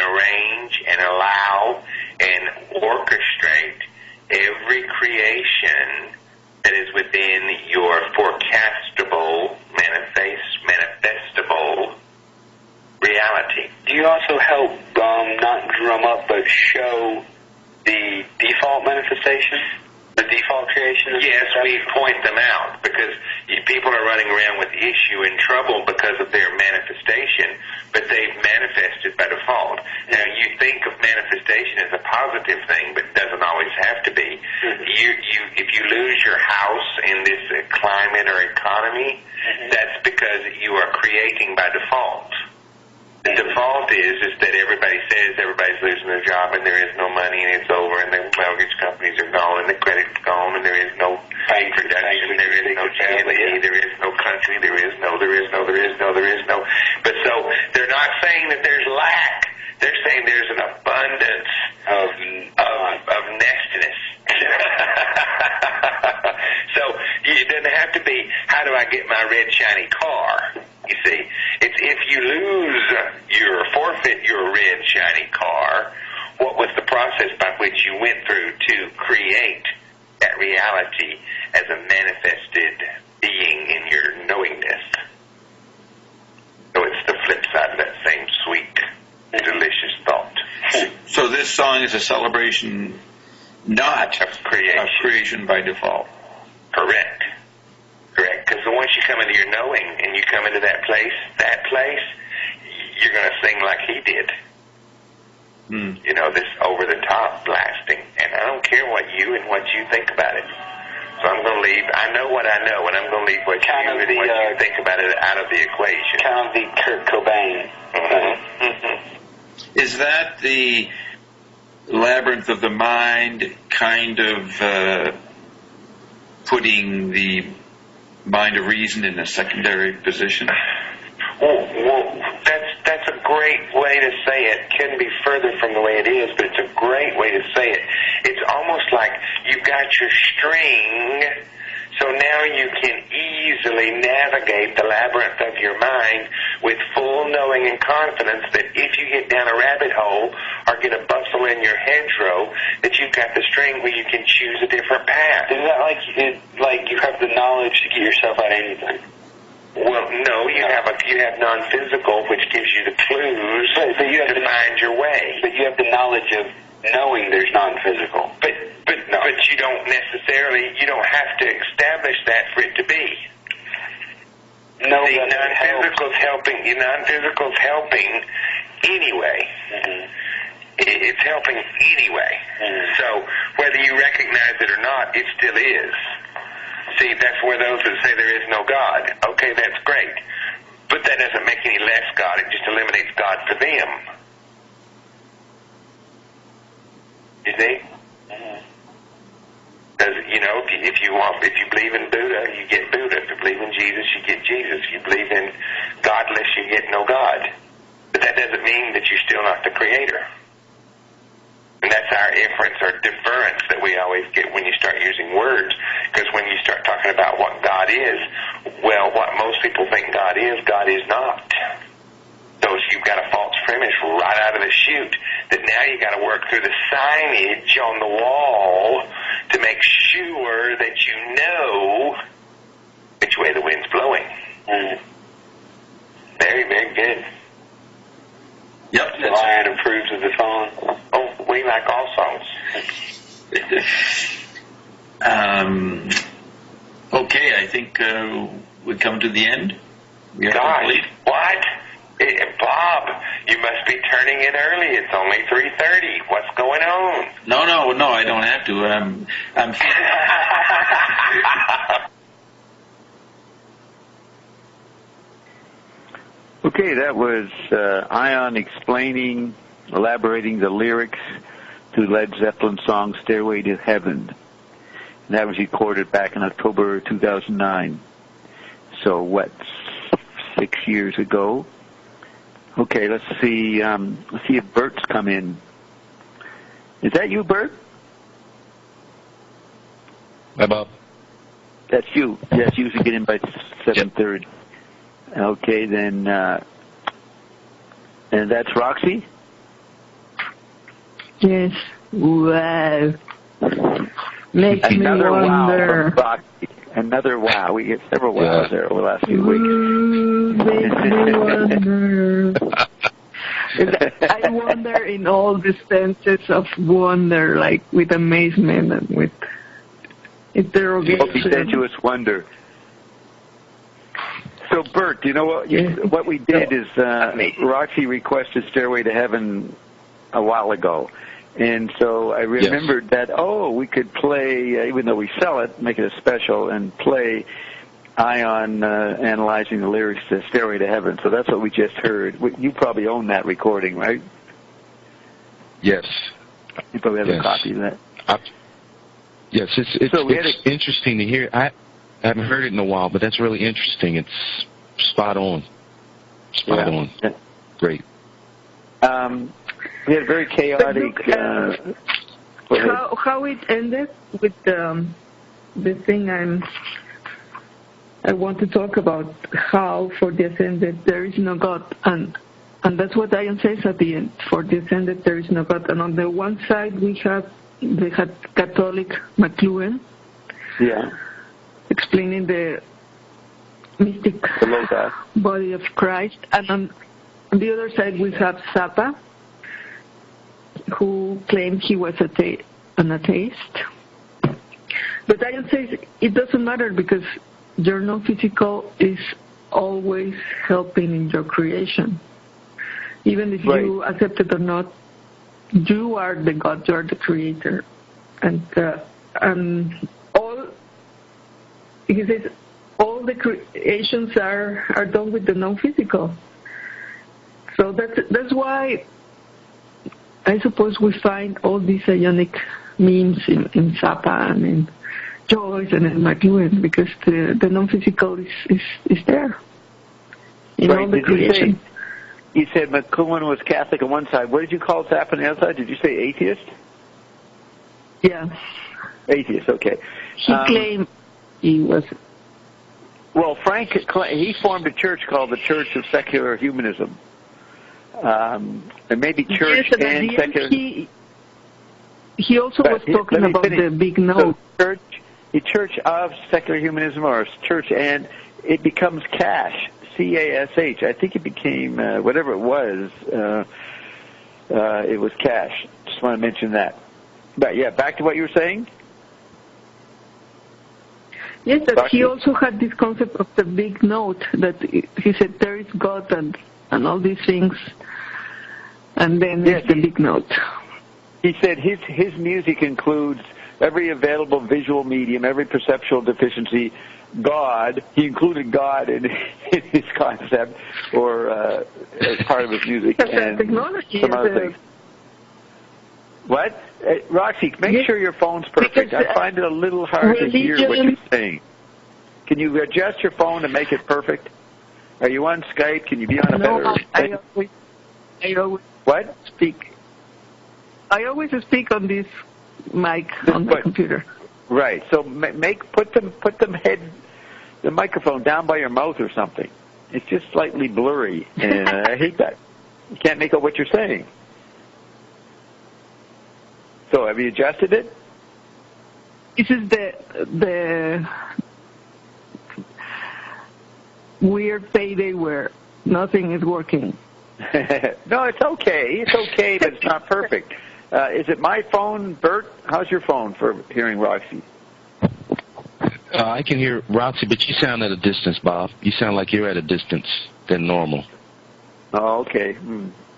arrange and allow and orchestrate every creation that is within your forecastable, manifestable reality. Do you also help not drum up but show the default manifestation? The default creation? Yes, we point them out because people are running around with issue and trouble because of their manifestation, but they've manifested by default. Now, you think of manifestation as a positive thing, but it doesn't always have to be. If you lose your house in this climate or economy, that's because you are creating by default. The default is that everybody says everybody's losing their job and there is no money and it's over and the mortgage companies are gone and the credit's gone and there is no bank production, there is no GDP, there is no country, there is no. But so they're not saying that there's lack. They're saying there's an abundance of nestness. So it doesn't have to be, how do I get my red shiny car? You see, it's if you forfeit your red shiny car, what was the process by which you went through to create that reality as a manifested being in your knowingness? So it's the flip side of that same sweet, delicious thought. So this song is a celebration not of creation by default. Correct. Because once you come into your knowing and you come into that place, you're going to sing like he did. You know, this over-the-top blasting. And I don't care what you think about it. So I'm going to leave, I know what I know, and I'm going to leave what you think about it out of the equation. Kind of the Kurt Cobain. Is that the labyrinth of the mind kind of putting the mind of reason in a secondary position? Well, that's a great way to say it. Couldn't be further from the way it is, but it's a great way to say it. It's almost like you've got your string, so now you can easily navigate the labyrinth of your mind with full knowing and confidence that if you get down a rabbit hole or get a bustle in your hedgerow, that you've got the string where you can choose a different path. Is that like you have the knowledge to get yourself out of anything? Well, no, you have non-physical, which gives you the clues to find your way. But you have the knowledge of knowing there's non-physical. But you don't have to establish that for it to be. No, non-physical's helping anyway. It's helping anyway. So whether you recognize it or not, it still is. See, that's where those that say there is no God. Okay, that's great. But that doesn't make any less God. It just eliminates God for them. You see? Because, if you believe in Buddha, you get Buddha. If you believe in Jesus, you get Jesus. If you believe in godless, you get no God. But that doesn't mean that you're still not the creator. And that's our inference or deference that we always get when you start using words. Because when you start talking about what God is, well, what most people think God is not. So you've got a false premise right out of the chute that now you got to work through the signage on the wall to make sure that you know which way the wind's blowing. Very, very good. Yep. Lion approves of the song. Oh, we like all songs. Okay, I think we come to the end. Gosh, what? Bob, Bob, you must be turning in early. It's only 3:30. What's going on? No, I don't have to. I'm Okay, that was Ion elaborating the lyrics to Led Zeppelin's song Stairway to Heaven. And that was recorded back in October 2009. So, 6 years ago? Okay, let's see if Bert's come in. Is that you, Bert? Hi, Bob. That's you. Yes, you usually get in by 7:30. Yep. Okay, then, and that's Roxy? Yes. Wow. Makes Another me wonder. Wow from Roxy. Another wow. We get several wows there over the last few weeks. Makes me wonder. I wonder in all the senses of wonder, like with amazement and with interrogation. Multi-sensuous wonder. So, Bert, you know what? What we did is Roxy requested Stairway to Heaven a while ago. And so I remembered that, we could play, even though we sell it, make it a special, and play Ion analyzing the lyrics to Stairway to Heaven. So that's what we just heard. You probably own that recording, right? Yes. You probably have a copy of that. Yes, it's interesting to hear. I haven't heard it in a while, but that's really interesting. It's spot on. Spot on. Yeah. Great. We had a very chaotic... how it ended with the thing I want to talk about, how for the ascended there is no God, and that's what Ion says at the end. For the ascended there is no God, and on the one side we had Catholic McLuhan, explaining the mystic body of Christ, and on the other side we have Zappa, who claimed he was an atheist. But Ion says it doesn't matter because your non-physical is always helping in your creation. Even if you accept it or not, you are the God, you are the creator. And he says, all the creations are done with the non-physical. So that's why I suppose we find all these ionic memes in Zappa and in Joyce and in McLuhan, because the non-physical is there in all the creation. You said McLuhan was Catholic on one side. What did you call Zappa on the other side? Did you say atheist? Yeah. Atheist, okay. He claimed he was... Well, Frank, he formed a church called the Church of Secular Humanism. And maybe church and secular... He also was talking about the big note. So the Church of Secular Humanism, or church, and it becomes CASH, C-A-S-H. I think it became, whatever it was CASH. Just want to mention that. But, yeah, back to what you were saying? Yes, that he also had this concept of the big note, that he said there is God and all these things, and then there's the big note. He said his music includes every available visual medium, every perceptual deficiency, God. He included God in his concept, or as part of his music, and technology some other things. What? Roxy, make sure your phone's perfect. I find it a little hard to hear what you're saying. Can you adjust your phone to make it perfect? Are you on Skype? Can you be on a better... I always speak. I always speak on this mic on the computer. Right. So put the microphone down by your mouth or something. It's just slightly blurry, and I hate that. You can't make out what you're saying. So have you adjusted it? This is the weird payday where nothing is working. No, it's okay. It's okay, but it's not perfect. Is it my phone, Bert? How's your phone for hearing Roxy? I can hear Roxy, but you sound at a distance, Bob. You sound like you're at a distance than normal. Oh, okay.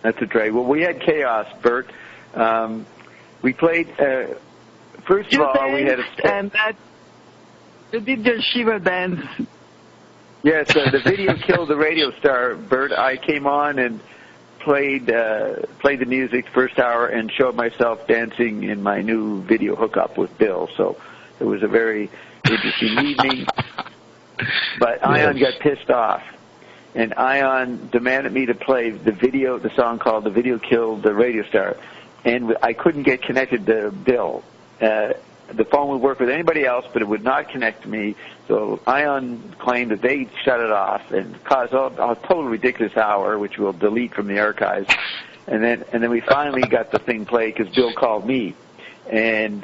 That's a drag. Well, we had chaos, Bert. We played. First of all, we had and that you did your Shiva dance. Yes, the video killed the radio star, Bert. I came on and played the music first hour and showed myself dancing in my new video hookup with Bill. So it was a very interesting evening. But Ion got pissed off, and Ion demanded me to play the song called "The Video Killed the Radio Star," and I couldn't get connected to Bill. The phone would work with anybody else, but it would not connect to me. So Ion claimed that they shut it off and caused a total ridiculous hour, which we'll delete from the archives. And then we finally got the thing played because Bill called me, and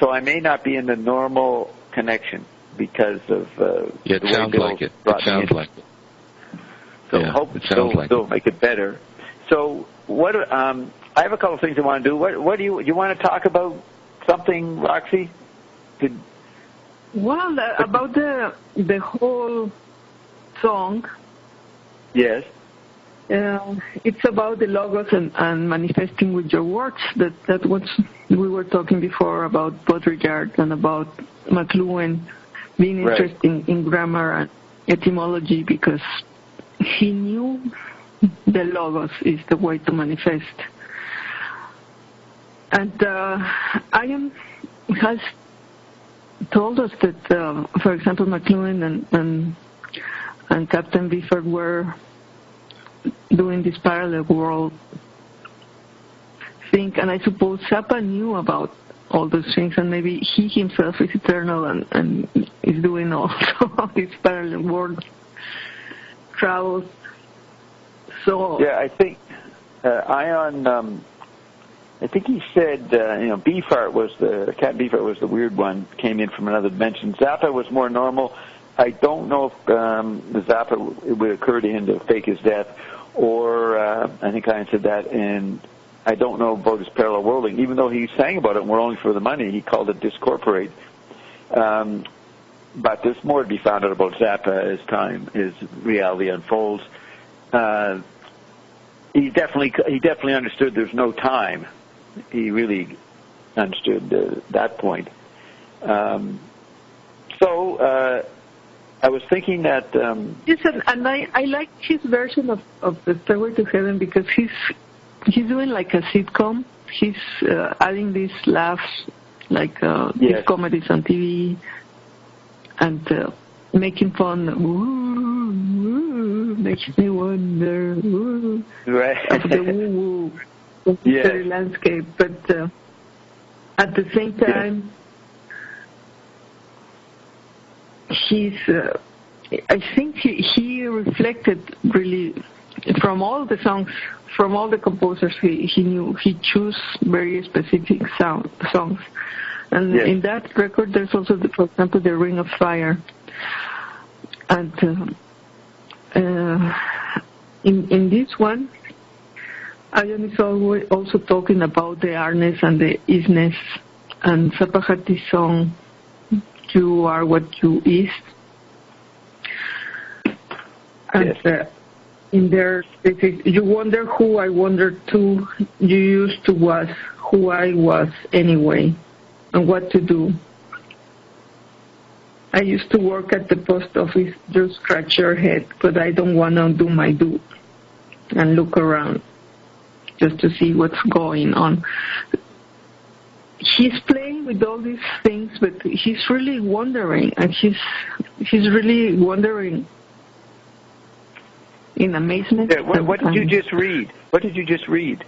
so I may not be in the normal connection because of the way Bill brought me in. Like it. So I hope Bill make it better. So what? I have a couple of things I want to do. What do you want to talk about? Something, Roxy? Well, about the whole song. Yes. It's about the logos and manifesting with your words. That what we were talking before about Baudrillard and about McLuhan being interested in grammar and etymology because he knew the logos is the way to manifest. And Ian has told us that, for example, McLuhan and Captain Beefheart were doing this parallel world thing, and I suppose Zappa knew about all those things, and maybe he himself is eternal and is doing also this parallel world travels. So yeah, I think Ion. I think he said, Beefheart Captain Beefheart was the weird one, came in from another dimension. Zappa was more normal. I don't know if the Zappa it would occur to him to fake his death, or I think I answered that, and I don't know about his parallel worlding. Even though he sang about it, and We're Only for the Money, he called it Discorporate. But there's more to be found out about Zappa as his reality unfolds. He definitely understood there's no time. He really understood that point. So I was thinking that... yes, and I like his version of the Stairway to Heaven because he's doing like a sitcom. He's adding these laughs, like these comedies on TV, and making fun. Ooh, makes me wonder. Ooh, of the woo-woo. The landscape, but at the same time, he's. I think he reflected really from all the songs, from all the composers. He knew he chose very specific songs, and in that record, there's also, for example, the Ring of Fire, and in this one. Ian is always also talking about the artness and the isness, and Zappa had this song, You Are What You Is. And in there, they say, you wonder who I wondered to, you used to was, who I was anyway, and what to do. I used to work at the post office, just scratch your head, but I don't want to do my do and look around. Just to see what's going on. He's playing with all these things, but he's really wondering, and he's really wondering in amazement. Yeah, what did you just read? What did you just read?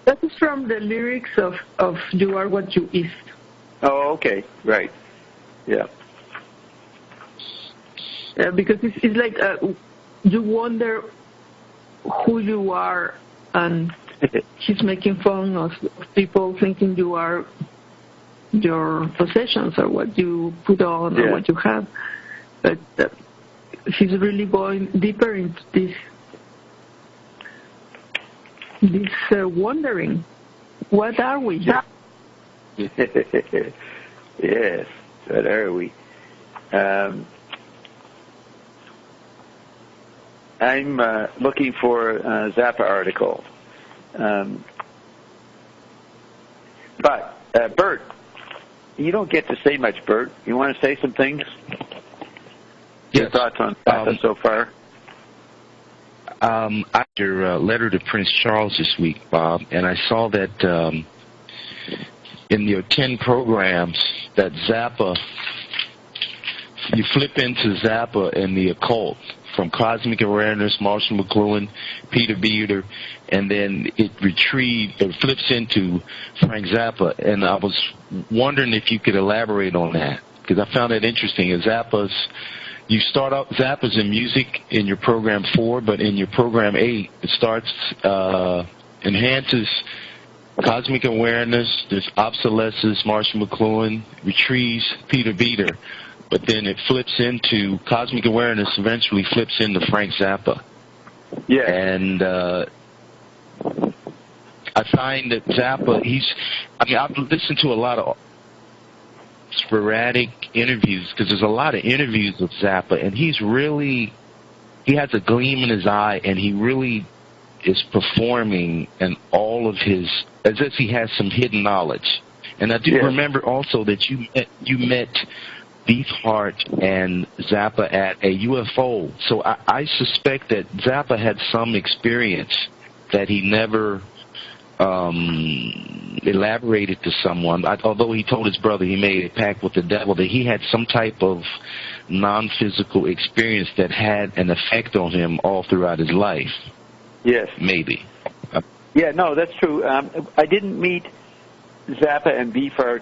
That is from the lyrics of You Are What You Is. Oh, okay, right, yeah. Because it's like you wonder who you are. And he's making fun of people thinking you are your possessions or what you put on or what you have. But he's really going deeper into this wondering. What are we? Yes, what are we? I'm looking for a Zappa article. But, Bert, you don't get to say much, Bert. You want to say some things? Your thoughts on Zappa so far? I got your letter to Prince Charles this week, Bob, and I saw that in your 10 programs that Zappa, you flip into Zappa and the occult, from Cosmic Awareness, Marshall McLuhan, Peter Beater, and then it flips into Frank Zappa. And I was wondering if you could elaborate on that, because I found it interesting. You start out Zappa's in music in your program 4, but in your program 8, it starts, enhances Cosmic Awareness, there's Obsolescence, Marshall McLuhan, retrieves Peter Beater. But then it flips into Cosmic Awareness, eventually flips into Frank Zappa. Yeah. And I find that Zappa, I've listened to a lot of sporadic interviews, because there's a lot of interviews with Zappa, and he has a gleam in his eye, and he really is performing in all of his, as if he has some hidden knowledge. And I do remember also that you met Beefheart and Zappa at a UFO. So I suspect that Zappa had some experience that he never elaborated to someone. Although he told his brother he made a pact with the devil, that he had some type of non-physical experience that had an effect on him all throughout his life. Yes. Maybe. Yeah, no, that's true. I didn't meet Zappa and Beefheart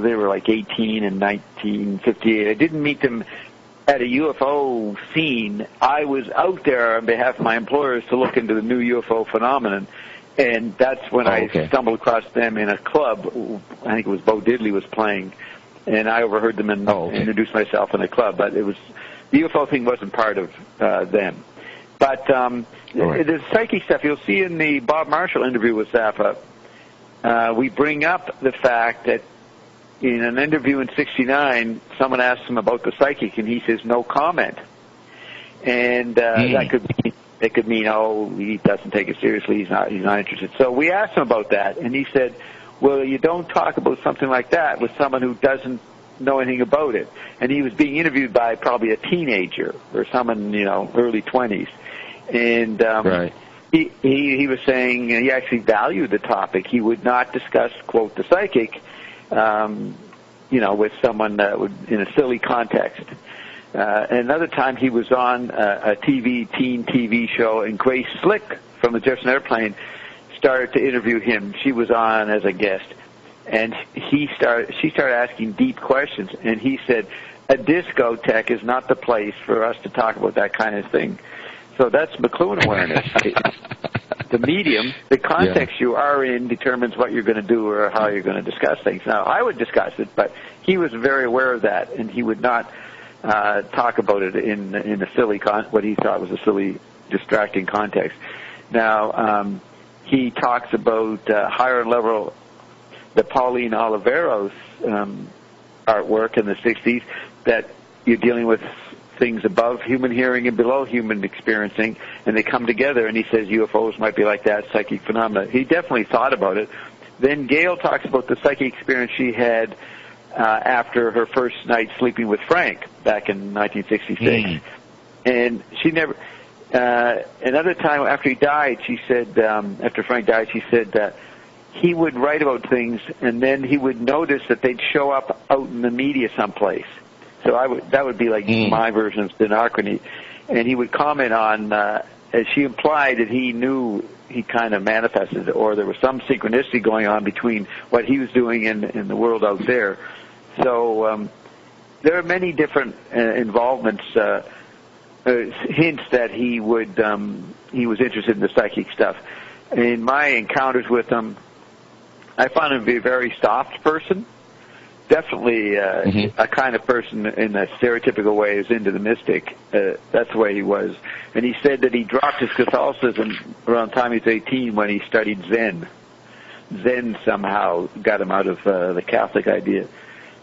they were like 18 in 1958. I didn't meet them at a UFO scene. I was out there on behalf of my employers to look into the new UFO phenomenon, and that's when I stumbled across them in a club. I think it was Bo Diddley was playing, and I overheard them and introduced myself in a club, but the UFO thing wasn't part of them. But the psychic stuff, you'll see in the Bob Marshall interview with Zappa, we bring up the fact that in an interview in '69, someone asked him about the psychic, and he says no comment. And that could mean, he doesn't take it seriously, he's not interested. So we asked him about that, and he said, well, you don't talk about something like that with someone who doesn't know anything about it. And he was being interviewed by probably a teenager or someone, early 20s. And he was saying he actually valued the topic. He would not discuss, quote, the psychic, with someone in a silly context. Another time he was on a teen TV show, and Grace Slick from the Jefferson Airplane started to interview him. She was on as a guest, and she started asking deep questions, and he said, a discotheque is not the place for us to talk about that kind of thing. So that's McLuhan awareness. The medium, the context you are in determines what you're going to do or how you're going to discuss things. Now, I would discuss it, but he was very aware of that, and he would not talk about it in a silly, what he thought was a silly, distracting context. Now, he talks about higher level, the Pauline Oliveros artwork in the 60s, that you're dealing with things above human hearing and below human experiencing, and they come together, and he says UFOs might be like that, psychic phenomena. He definitely thought about it. Then Gail talks about the psychic experience she had after her first night sleeping with Frank back in 1966. And she never... another time after he died, she said, after Frank died, she said that he would write about things, and then he would notice that they'd show up out in the media someplace. So that would be like my version of synchronicity. And he would comment on, as she implied, that he knew he kind of manifested, or there was some synchronicity going on between what he was doing and the world out there. So there are many different involvements, hints that he was interested in the psychic stuff. In my encounters with him, I found him to be a very soft person. Definitely a kind of person in a stereotypical way who's into the mystic. That's the way he was. And he said that he dropped his Catholicism around the time he was 18 when he studied Zen. Zen somehow got him out of the Catholic idea.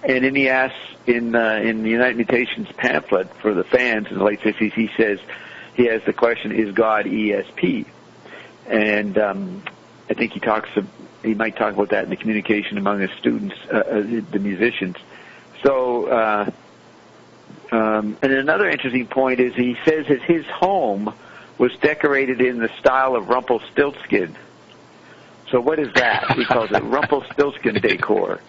And then he asks in the United Mutations pamphlet for the fans in the late 60s, he says, he has the question, is God ESP? And I think he might talk about that in the communication among his students, the musicians. So, and another interesting point is he says that his home was decorated in the style of Rumpelstiltskin. So what is that? He calls it Rumpelstiltskin decor.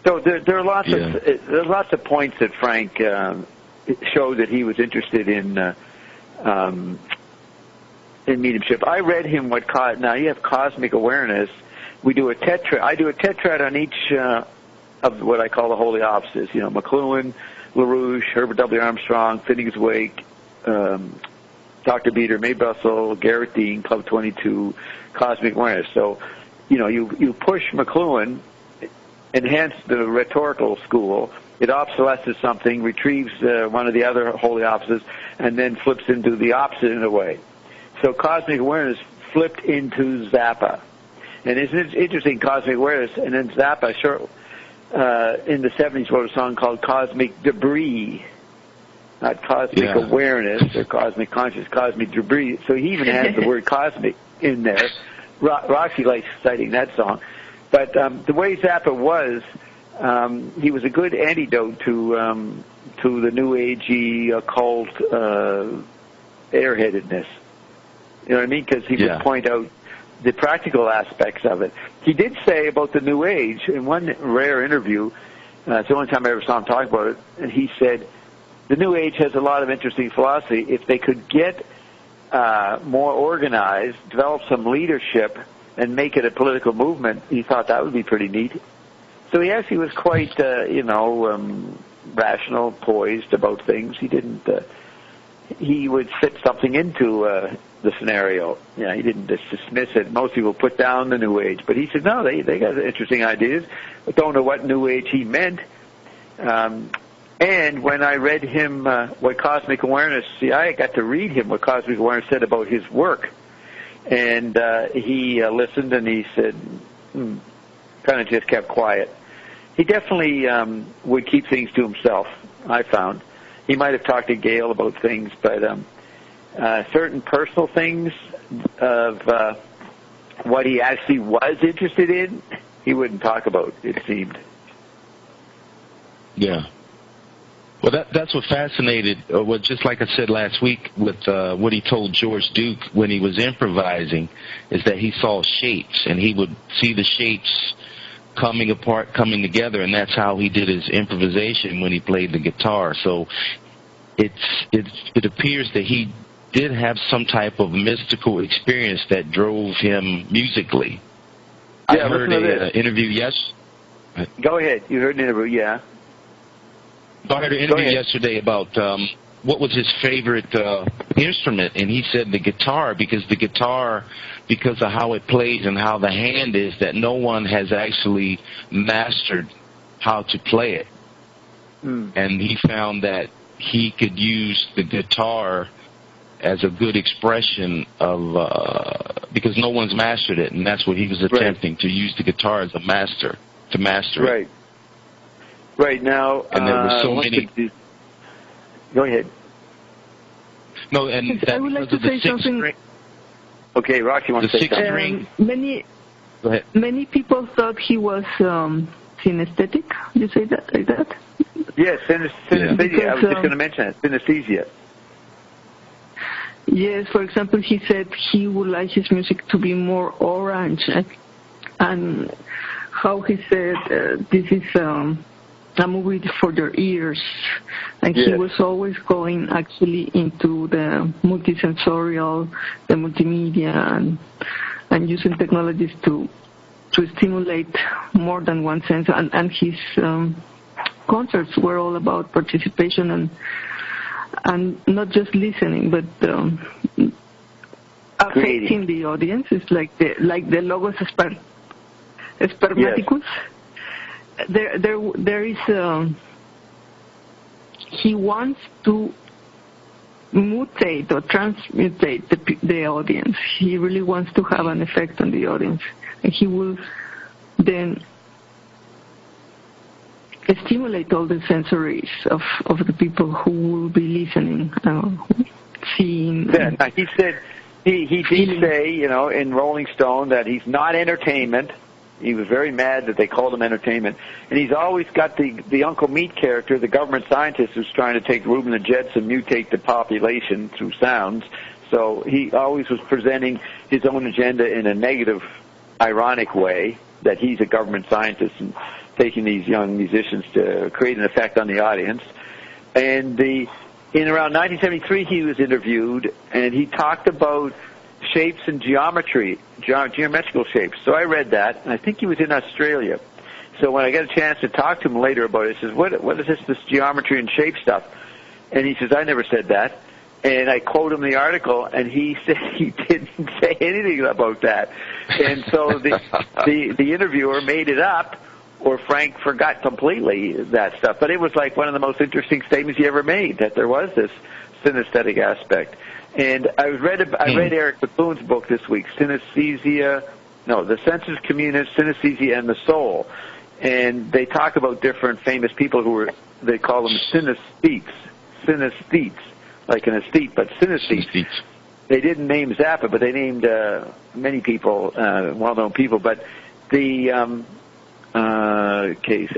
So there are lots of points that Frank showed that he was interested in mediumship. I read him now you have cosmic awareness. I do a tetrad on each of what I call the holy offices. McLuhan, LaRouche, Herbert W. Armstrong, Finnegans Wake, Dr. Beater, May Bussell, Garrett Dean, Club 22, cosmic awareness. So, you push McLuhan, enhance the rhetorical school, it obsolesces something, retrieves one of the other holy offices, and then flips into the opposite in a way. So cosmic awareness flipped into Zappa. And it's interesting, cosmic awareness, and then Zappa, in the 70s, wrote a song called Cosmic Debris. Not cosmic awareness or cosmic consciousness, cosmic debris. So he even has the word cosmic in there. Roxy likes citing that song. But the way Zappa was, he was a good antidote to the New Agey, occult, airheadedness. You know what I mean? Because he would point out the practical aspects of it. He did say about the New Age, in one rare interview, it's the only time I ever saw him talk about it, and he said, the New Age has a lot of interesting philosophy. If they could get more organized, develop some leadership, and make it a political movement, he thought that would be pretty neat. So he actually was quite, rational, poised about things. He didn't. He would fit something into the scenario. He didn't just dismiss it. Most people put down the New Age, but he said no. They got interesting ideas, but don't know what New Age he meant. And when I read him what Cosmic Awareness, I got to read him what Cosmic Awareness said about his work. And he listened and he said, kind of just kept quiet. He definitely would keep things to himself, I found. He might have talked to Gail about things, but certain personal things of what he actually was interested in, he wouldn't talk about, it seemed. Yeah. Well, that's what fascinated, just like I said last week with what he told George Duke when he was improvising, is that he saw shapes, and he would see the shapes coming apart, coming together, and that's how he did his improvisation when he played the guitar. So it appears that he did have some type of mystical experience that drove him musically. Yeah, I heard an interview Go ahead. You heard an interview, yeah. I heard an interview yesterday about what was his favorite instrument, and he said the guitar, because of how it plays and how the hand is, that no one has actually mastered how to play it. And he found that he could use the guitar as a good expression of, because no one's mastered it, and that's what he was attempting, to use the guitar as a master, to master it. Right now, and there were so many. Go ahead. No, and that I would like to say something. Okay, Roxy wants to say something. Go ahead. Many people thought he was synesthetic. You say that like that? Yes, synesthesia. I was just going to mention it. Synesthesia. Yes, for example, he said he would like his music to be more orange, and how he said this is a movie for their ears, and he was always going actually into the multisensorial, the multimedia, and using technologies to stimulate more than one sense, and his concerts were all about participation and not just listening, but affecting the audience. It's like the logos spermaticus. There is he wants to mutate or transmutate the audience. He really wants to have an effect on the audience, and he will then stimulate all the sensories of the people who will be listening. seeing. Yeah, he said he did say, in Rolling Stone that he's not entertainment. He was very mad that they called him entertainment. And he's always got the Uncle Meat character, the government scientist who's trying to take Reuben the Jets and mutate the population through sounds. So he always was presenting his own agenda in a negative, ironic way, that he's a government scientist and taking these young musicians to create an effect on the audience. And in around 1973, he was interviewed, and he talked about shapes and geometrical shapes. So I read that, and I think he was in Australia. So when I got a chance to talk to him later about it, I says, what is this geometry and shape stuff? And he says, I never said that. And I quote him the article, and he said he didn't say anything about that. And so the interviewer made it up, or Frank forgot completely that stuff. But it was like one of the most interesting statements he ever made, that there was this synesthetic aspect. And I read Eric Bethun's book this week, The Sensus Communis, Synesthesia, and the Soul. And they talk about different famous people they call them synesthetes, like an aesthete, but synesthetes. They didn't name Zappa, but they named many people, well-known people. But the case,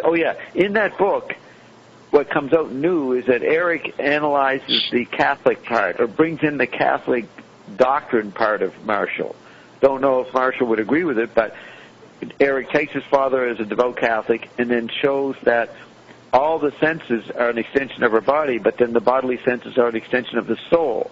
in that book, what comes out new is that Eric analyzes the Catholic part, or brings in the Catholic doctrine part of Marshall. Don't know if Marshall would agree with it, but Eric takes his father as a devout Catholic and then shows that all the senses are an extension of our body, but then the bodily senses are an extension of the soul.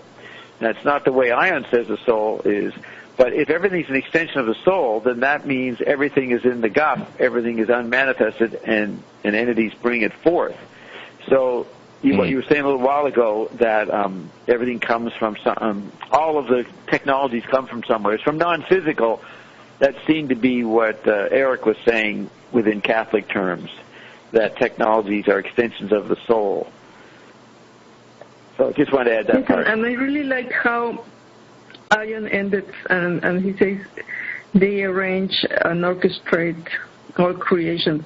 That's not the way Ion says the soul is, but if everything's an extension of the soul, then that means everything is in the gut, everything is unmanifested, and entities bring it forth. So what you were saying a little while ago, that everything comes from all of the technologies come from somewhere. It's from non-physical. That seemed to be what Eric was saying within Catholic terms, that technologies are extensions of the soul. So I just want to add that part. And I really like how Ian ended, and he says they arrange and orchestrate all creations.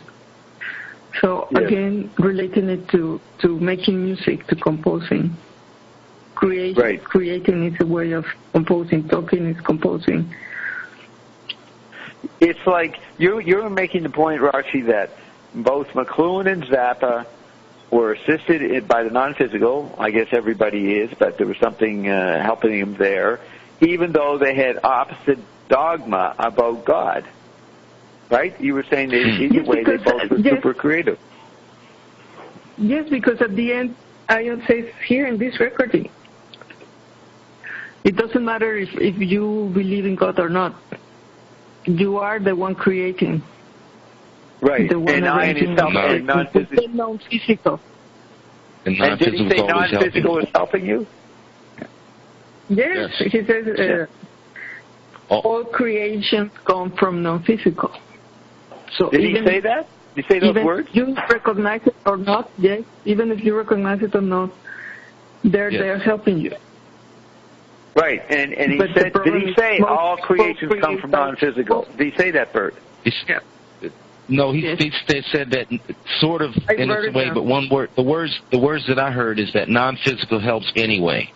So again, relating it to making music, to composing. Creating is a way of composing. Talking is composing. It's like you're making the point, Roxy, that both McLuhan and Zappa were assisted by the non-physical. I guess everybody is, but there was something helping them there, even though they had opposite dogma about God. Right? You were saying that either way they both were super creative. Yes, because at the end, Ion says here in this recording, it doesn't matter if you believe in God or not. You are the one creating. Right. The one and Ion is helping non-physical. And did he say non-physical is helping you? Yes. He says all creations come from non-physical. So did he say that? Did he say those words? Even if you recognize it or not, yes. Even if you recognize it or not, they're helping you. Right, and he said, did he say all creations come from non-physical? Did he say that, Bert? Yeah. No, he said that sort of in its way, but one word. The words that I heard is that non-physical helps anyway.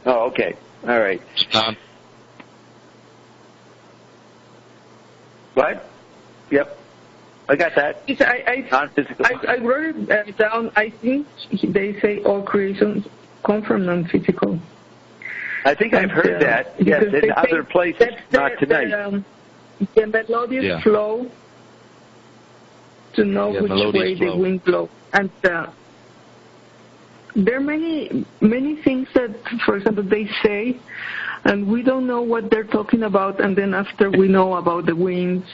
Oh, okay. All right. What? Yep. I got that. Non-physical. I wrote it down. I think they say all creations come from non-physical. I think I've heard that. Yes, in other places, not tonight. The melodious flow to know which way the wind blows. And there are many things that, for example, they say, and we don't know what they're talking about, and then after we know about the winds.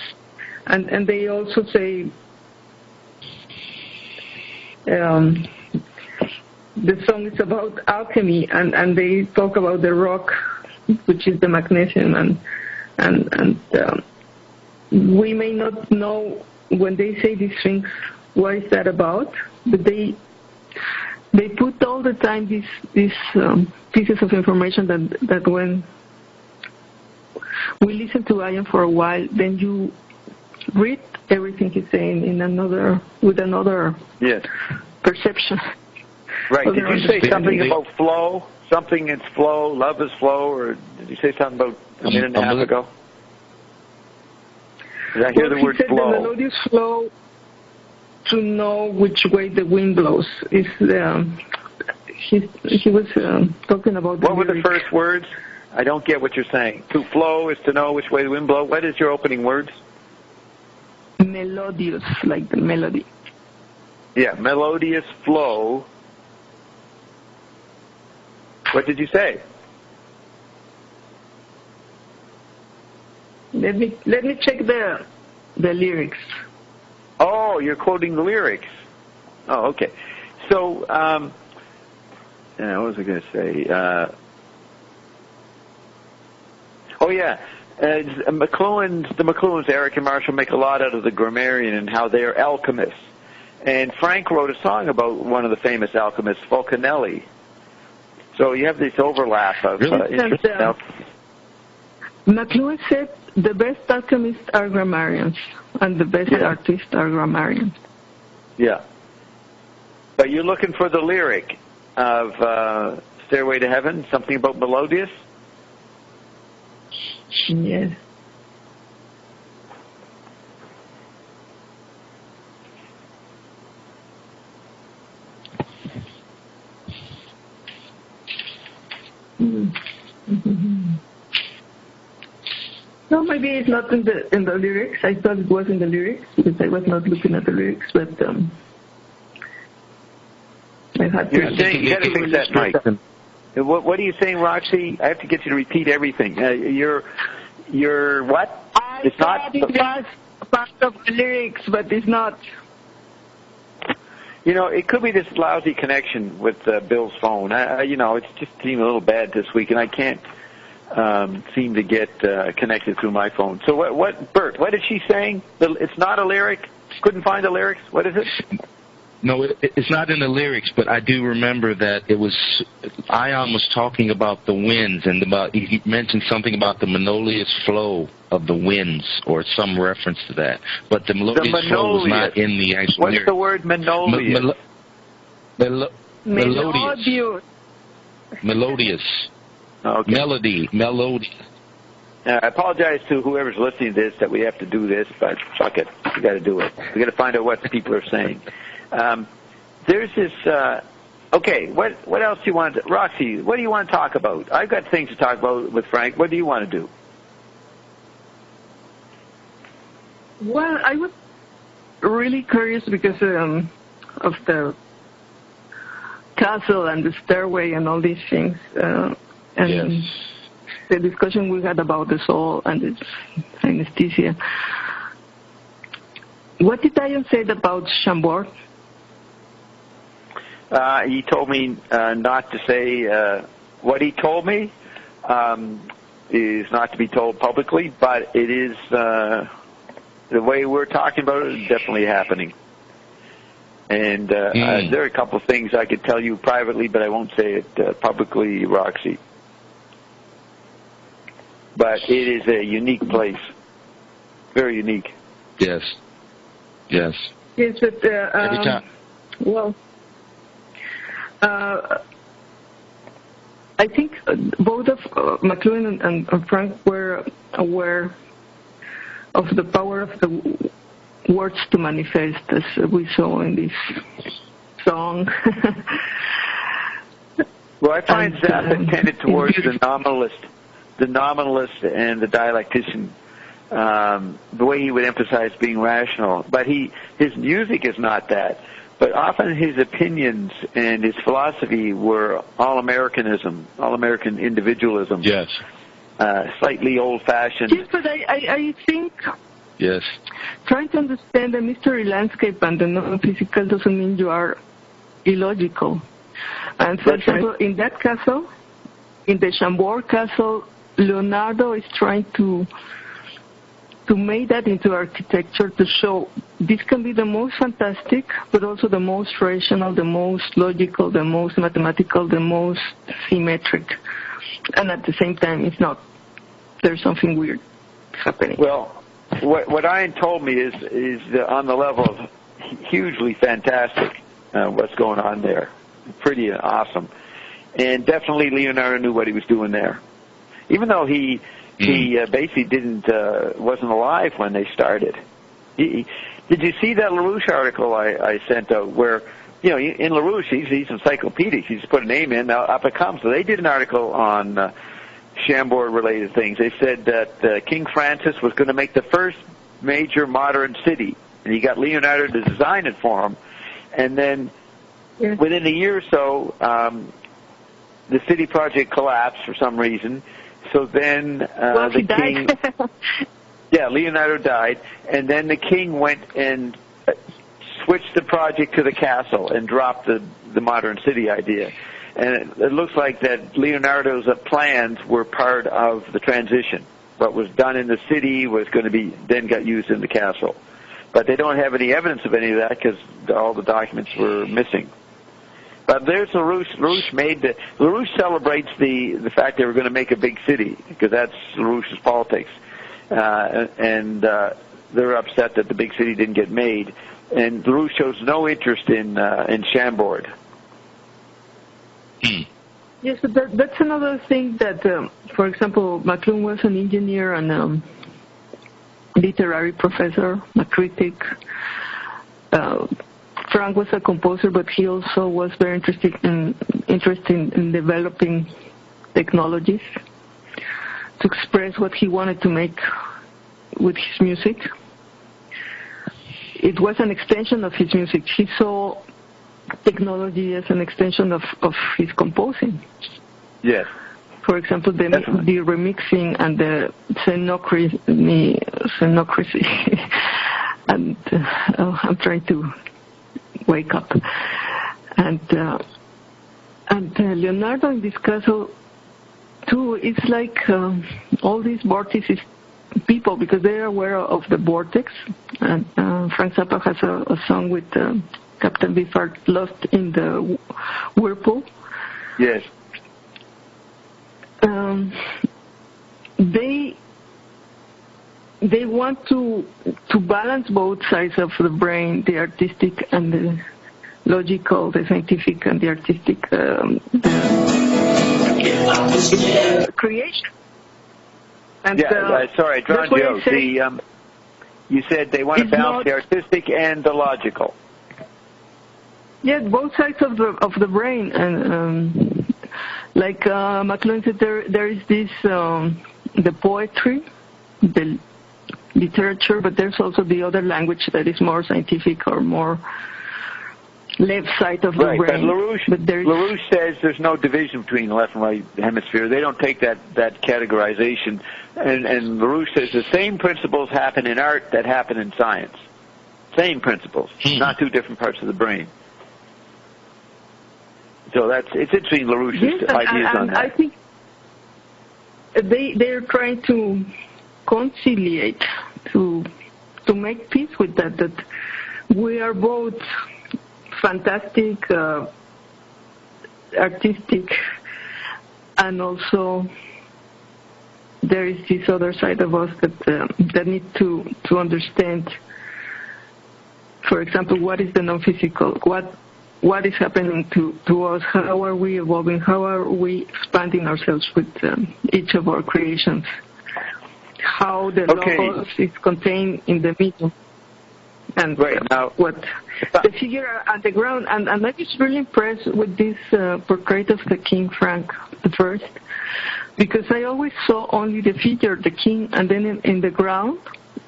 And they also say the song is about alchemy, and they talk about the rock, which is the magnesium, and we may not know when they say these things what is that about, but they put all the time these pieces of information that when we listen to Ian for a while, then you read everything he's saying with another perception. Right. Did you say something about flow? something is flow, love is flow, or did you say something about a minute and a half ago? Did I hear the word flow? The melodious flow to know which way the wind blows. He was talking about the What were the first words? I don't get what you're saying. To flow is to know which way the wind blows. What is your opening words? Melodious, like the melody. Yeah, melodious flow. What did you say? Let me check the lyrics. Oh, you're quoting the lyrics. Oh, okay. So, what was I going to say? The McLuhans, Eric and Marshall, make a lot out of the grammarian and how they're alchemists. And Frank wrote a song about one of the famous alchemists, Fulcanelli. So you have this overlap of interest. McLuhan said the best alchemists are grammarians, and the best artists are grammarians. Yeah. But you're looking for the lyric of Stairway to Heaven, something about melodious? Yes. Mm-hmm. No, maybe it's not in the lyrics. I thought it was in the lyrics because I was not looking at the lyrics, but I had to. You're saying you got to fix that mic. What are you saying, Roxy? I have to get you to repeat everything. You're what? I thought it was part of the lyrics, but it's not. You know, it could be this lousy connection with Bill's phone. It's just seemed a little bad this week, and I can't seem to get connected through my phone. So what, Bert, what is she saying? It's not a lyric? Couldn't find the lyrics? What is it? No, it's not in the lyrics, but I do remember that Ion was talking about the winds, and he mentioned something about the melodious flow of the winds, or some reference to that. But the melodious flow was not in the actual lyrics. What's the word melodious? Melodious. Melodious. Okay. Melodious. I apologize to whoever's listening to this that we have to do this, but fuck it. We got to do it. We got to find out what people are saying. There's this. Okay, what else do you want? Roxy, what do you want to talk about? I've got things to talk about with Frank. What do you want to do? Well, I was really curious because of the castle and the stairway and all these things, and the discussion we had about the soul and its anesthesia. What did Ian say about Chambord? He told me not to say what he told me is not to be told publicly, but it is the way we're talking about it is definitely happening. And there are a couple of things I could tell you privately, but I won't say it publicly, Roxy. But it is a unique place. Very unique. Yes. Yes. Yes, but well, I think both of McLuhan and Frank were aware of the power of the words to manifest, as we saw in this song. Well, I find Zappa tended towards the nominalist and the dialectician. The way he would emphasize being rational, but his music is not that. But often his opinions and his philosophy were all-Americanism, all-American individualism. Yes. Slightly old-fashioned. Yes, but I think. Yes. Trying to understand the mystery landscape and the non-physical doesn't mean you are illogical. And for example, in that castle, in the Chambord castle, Leonardo is trying to make that into architecture to show this can be the most fantastic, but also the most rational, the most logical, the most mathematical, the most symmetric. And at the same time, it's not. There's something weird happening. Well, what Ian told me is on the level of hugely fantastic what's going on there. Pretty awesome. And definitely Leonardo knew what he was doing there. Even though he basically wasn't alive when they started. Did you see that LaRouche article I sent out where, in LaRouche, he's encyclopedic. You just put a name in, up it comes. So they did an article on Chambord-related things. They said that King Francis was going to make the first major modern city, and he got Leonardo to design it for him. And then within a year or so, the city project collapsed for some reason. So then the king... Leonardo died, and then the king went and switched the project to the castle and dropped the modern city idea. And it looks like that Leonardo's plans were part of the transition. What was done in the city was going to be then got used in the castle. But they don't have any evidence of any of that because all the documents were missing. But there's LaRouche. LaRouche celebrates the fact they were going to make a big city because that's LaRouche's politics. And they're upset that the big city didn't get made. And LaRouche shows no interest in Chambord. Yes, but that's another thing that, for example, McLuhan was an engineer and literary professor, a critic. Frank was a composer, but he also was very interested in developing technologies to express what he wanted to make with his music. It was an extension of his music. He saw technology as an extension of his composing. Yes. For example, the remixing and the scenocracy. And I'm trying to wake up. And Leonardo in this castle too, it's like all these vortices people, because they are aware of the vortex. And Frank Zappa has a song with Captain Beefheart, Lost in the Whirlpool. Yes. They want to balance both sides of the brain, the artistic and the logical, the scientific and the artistic creation. And, sorry, I drowned you out. You said they want to balance the artistic and the logical. Yeah, both sides of the brain, and like McLuhan said, there is this the poetry, the literature, but there's also the other language that is more scientific or more left side of the brain. But LaRouche says there's no division between the left and right hemisphere. They don't take that categorization. And LaRouche says the same principles happen in art that happen in science. Same principles, not two different parts of the brain. So it's interesting, LaRouche's ideas on that. I think they're trying to conciliate, to make peace with that we are both fantastic, artistic, and also there is this other side of us that need to understand, for example, what is the non-physical, what is happening to us, how are we evolving, how are we expanding ourselves with each of our creations, how the logos is contained in the medium. And what the figure at the ground, and I was really impressed with this portrait of the King Frank I, because I always saw only the figure, the king, and then in the ground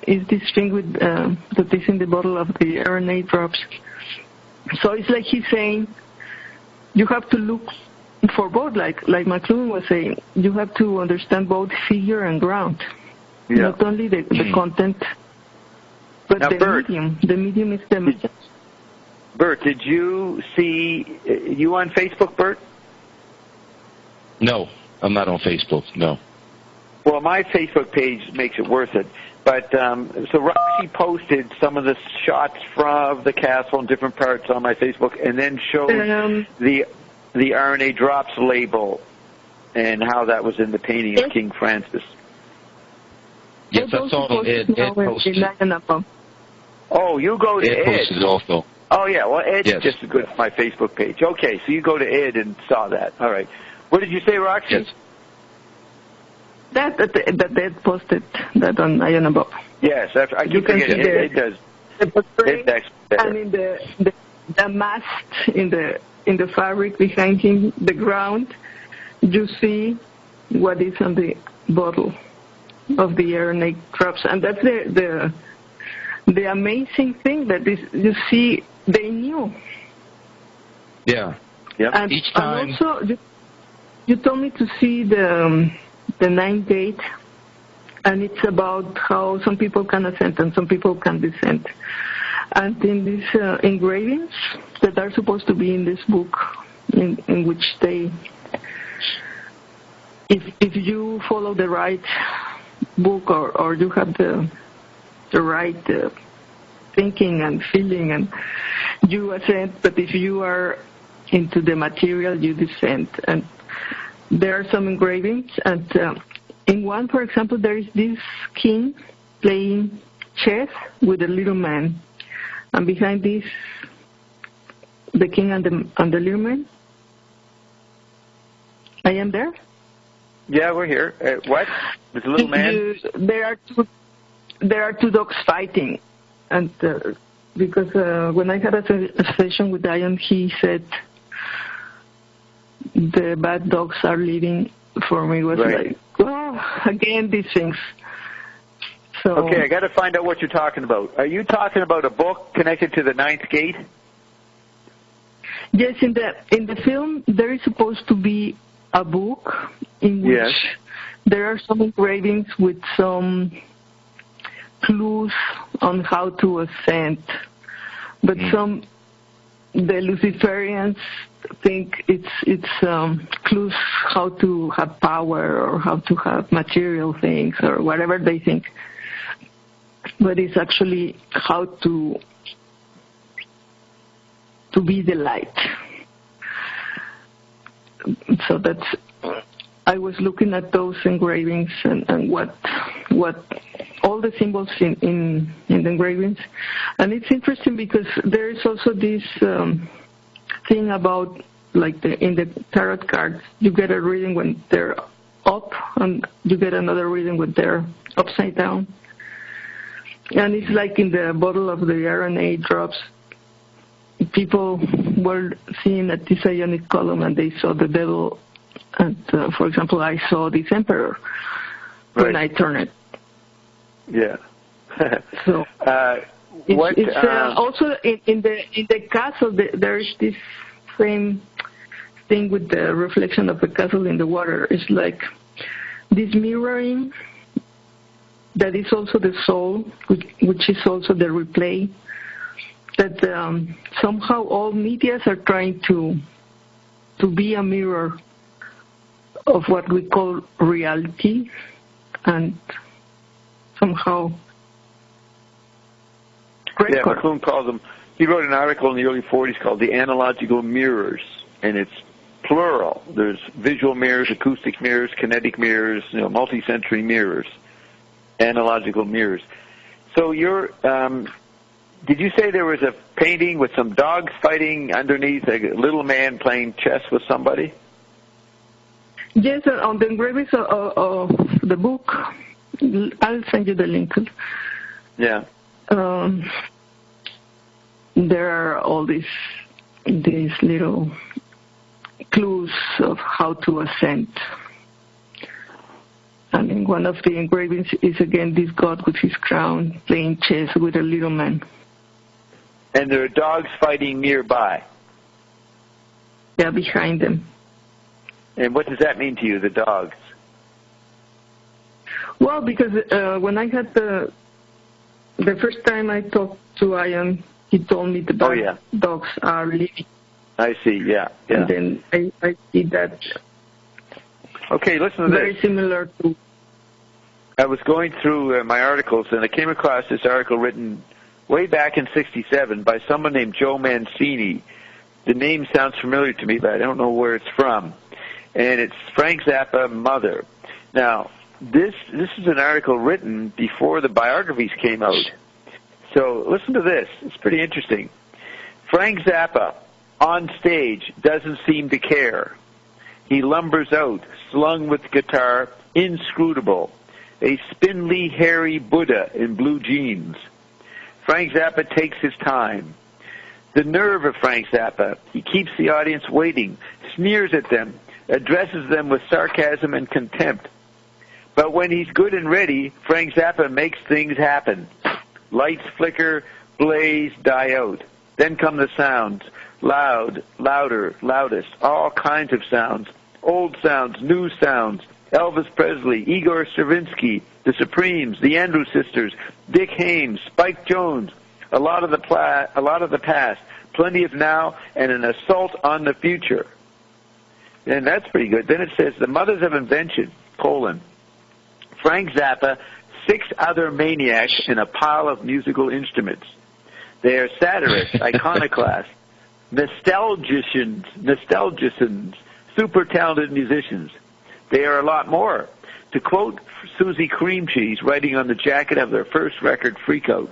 is this thing with that is in the bottle of the RNA drops. So it's like he's saying, you have to look for both, like McLuhan was saying, you have to understand both figure and ground, not only the content. But now, the medium is the message. Bert, did you see, you on Facebook, Bert? No, I'm not on Facebook, no. Well, my Facebook page makes it worth it. But, so Roxy posted some of the shots from the castle in different parts on my Facebook, and then showed the RNA drops label and how that was in the painting of King Francis. Yes, I saw Ed posted. Oh, you go to Ed. Ed posted also. Oh, yeah. Well, Ed's Yes. just good for my Facebook page. Okay, so you go to Ed and saw that. All right. What did you say, Roxy? Yes. That Ed posted that on Iron Above. Yes, I You keep can forgetting. see Ed does. the portrait, Ed better. and in the mast in the fabric behind him, the ground, you see what is on the bottle of the aeronate drops, and that's the amazing thing that is, you see, they knew. Yeah. Yep. And, Each time. and also, you told me to see the ninth gate, and it's about how some people can ascend and some people can descend. And in these engravings that are supposed to be in this book, in which they, if you follow the right book or you have the right thinking and feeling, and you ascend, but if you are into the material, you descend. And there are some engravings, and in one, for example, there is this king playing chess with a little man, and behind this, the king and the little man. I am there? Yeah, we're here. What? This little man? There are two dogs fighting, and because when I had a session with Diane, he said the bad dogs are leaving. For me, it was Right. like, again, these things. So, Okay, I got to find out what you're talking about. Are you talking about a book connected to the ninth gate? yes, in the film, there is supposed to be a book in which Yes. there are some engravings with some clues on how to ascend, but the Luciferians think it's clues how to have power or how to have material things or whatever they think, but it's actually how to be the light. So that's, I was looking at those engravings and what all the symbols in the engravings, and it's interesting because there is also this thing about, like in the tarot cards, you get a reading when they're up, and you get another reading when they're upside down. And it's like in the bottle of the RNA drops, people were seeing a Ionic column and they saw the devil, and for example, I saw this emperor when I turned it. Yeah. So it's also in the castle. There is this same thing with the reflection of the castle in the water. It's like this mirroring that is also the soul, which is also the replay. That somehow all medias are trying to be a mirror of what we call reality, and somehow Yeah, McLuhan calls them, he wrote an article in the early 40s called The Analogical Mirrors, and it's plural. There's visual mirrors, acoustic mirrors, kinetic mirrors, multi-sensory mirrors, analogical mirrors. So you're, did you say there was a painting with some dogs fighting underneath, a little man playing chess with somebody? Yes, on the engravings of the book, I'll send you the link. Yeah. There are all these little clues of how to ascend. And in one of the engravings is again this god with his crown playing chess with a little man. And there are dogs fighting nearby. Yeah, behind them. And what does that mean to you, the dogs? Well, because when I had the first time I talked to Ian, he told me the dogs are living. I see, yeah. And then I see that. Okay, listen to very this. Similar to. I was going through my articles, and I came across this article written way back in '67 by someone named Joe Mancini. The name sounds familiar to me, but I don't know where it's from. And it's Frank Zappa, Mother. Now, this is an article written before the biographies came out. So listen to this. It's pretty interesting. Frank Zappa, on stage, doesn't seem to care. He lumbers out, slung with guitar, inscrutable, a spindly, hairy Buddha in blue jeans. Frank Zappa takes his time. The nerve of Frank Zappa. He keeps the audience waiting, sneers at them, addresses them with sarcasm and contempt. But when he's good and ready, Frank Zappa makes things happen. Lights flicker, blaze, die out. Then come the sounds. Loud, louder, loudest, all kinds of sounds. Old sounds, new sounds. Elvis Presley, Igor Stravinsky, the Supremes, the Andrews Sisters, Dick Haymes, Spike Jones, a lot of the past, plenty of now, and an assault on the future. And that's pretty good. Then it says, the mothers of invention, Frank Zappa, 6 other maniacs in a pile of musical instruments. They are satirists, iconoclasts, nostalgicians, super talented musicians. They are a lot more. To quote Susie Cream Cheese, writing on the jacket of their first record, Freakout,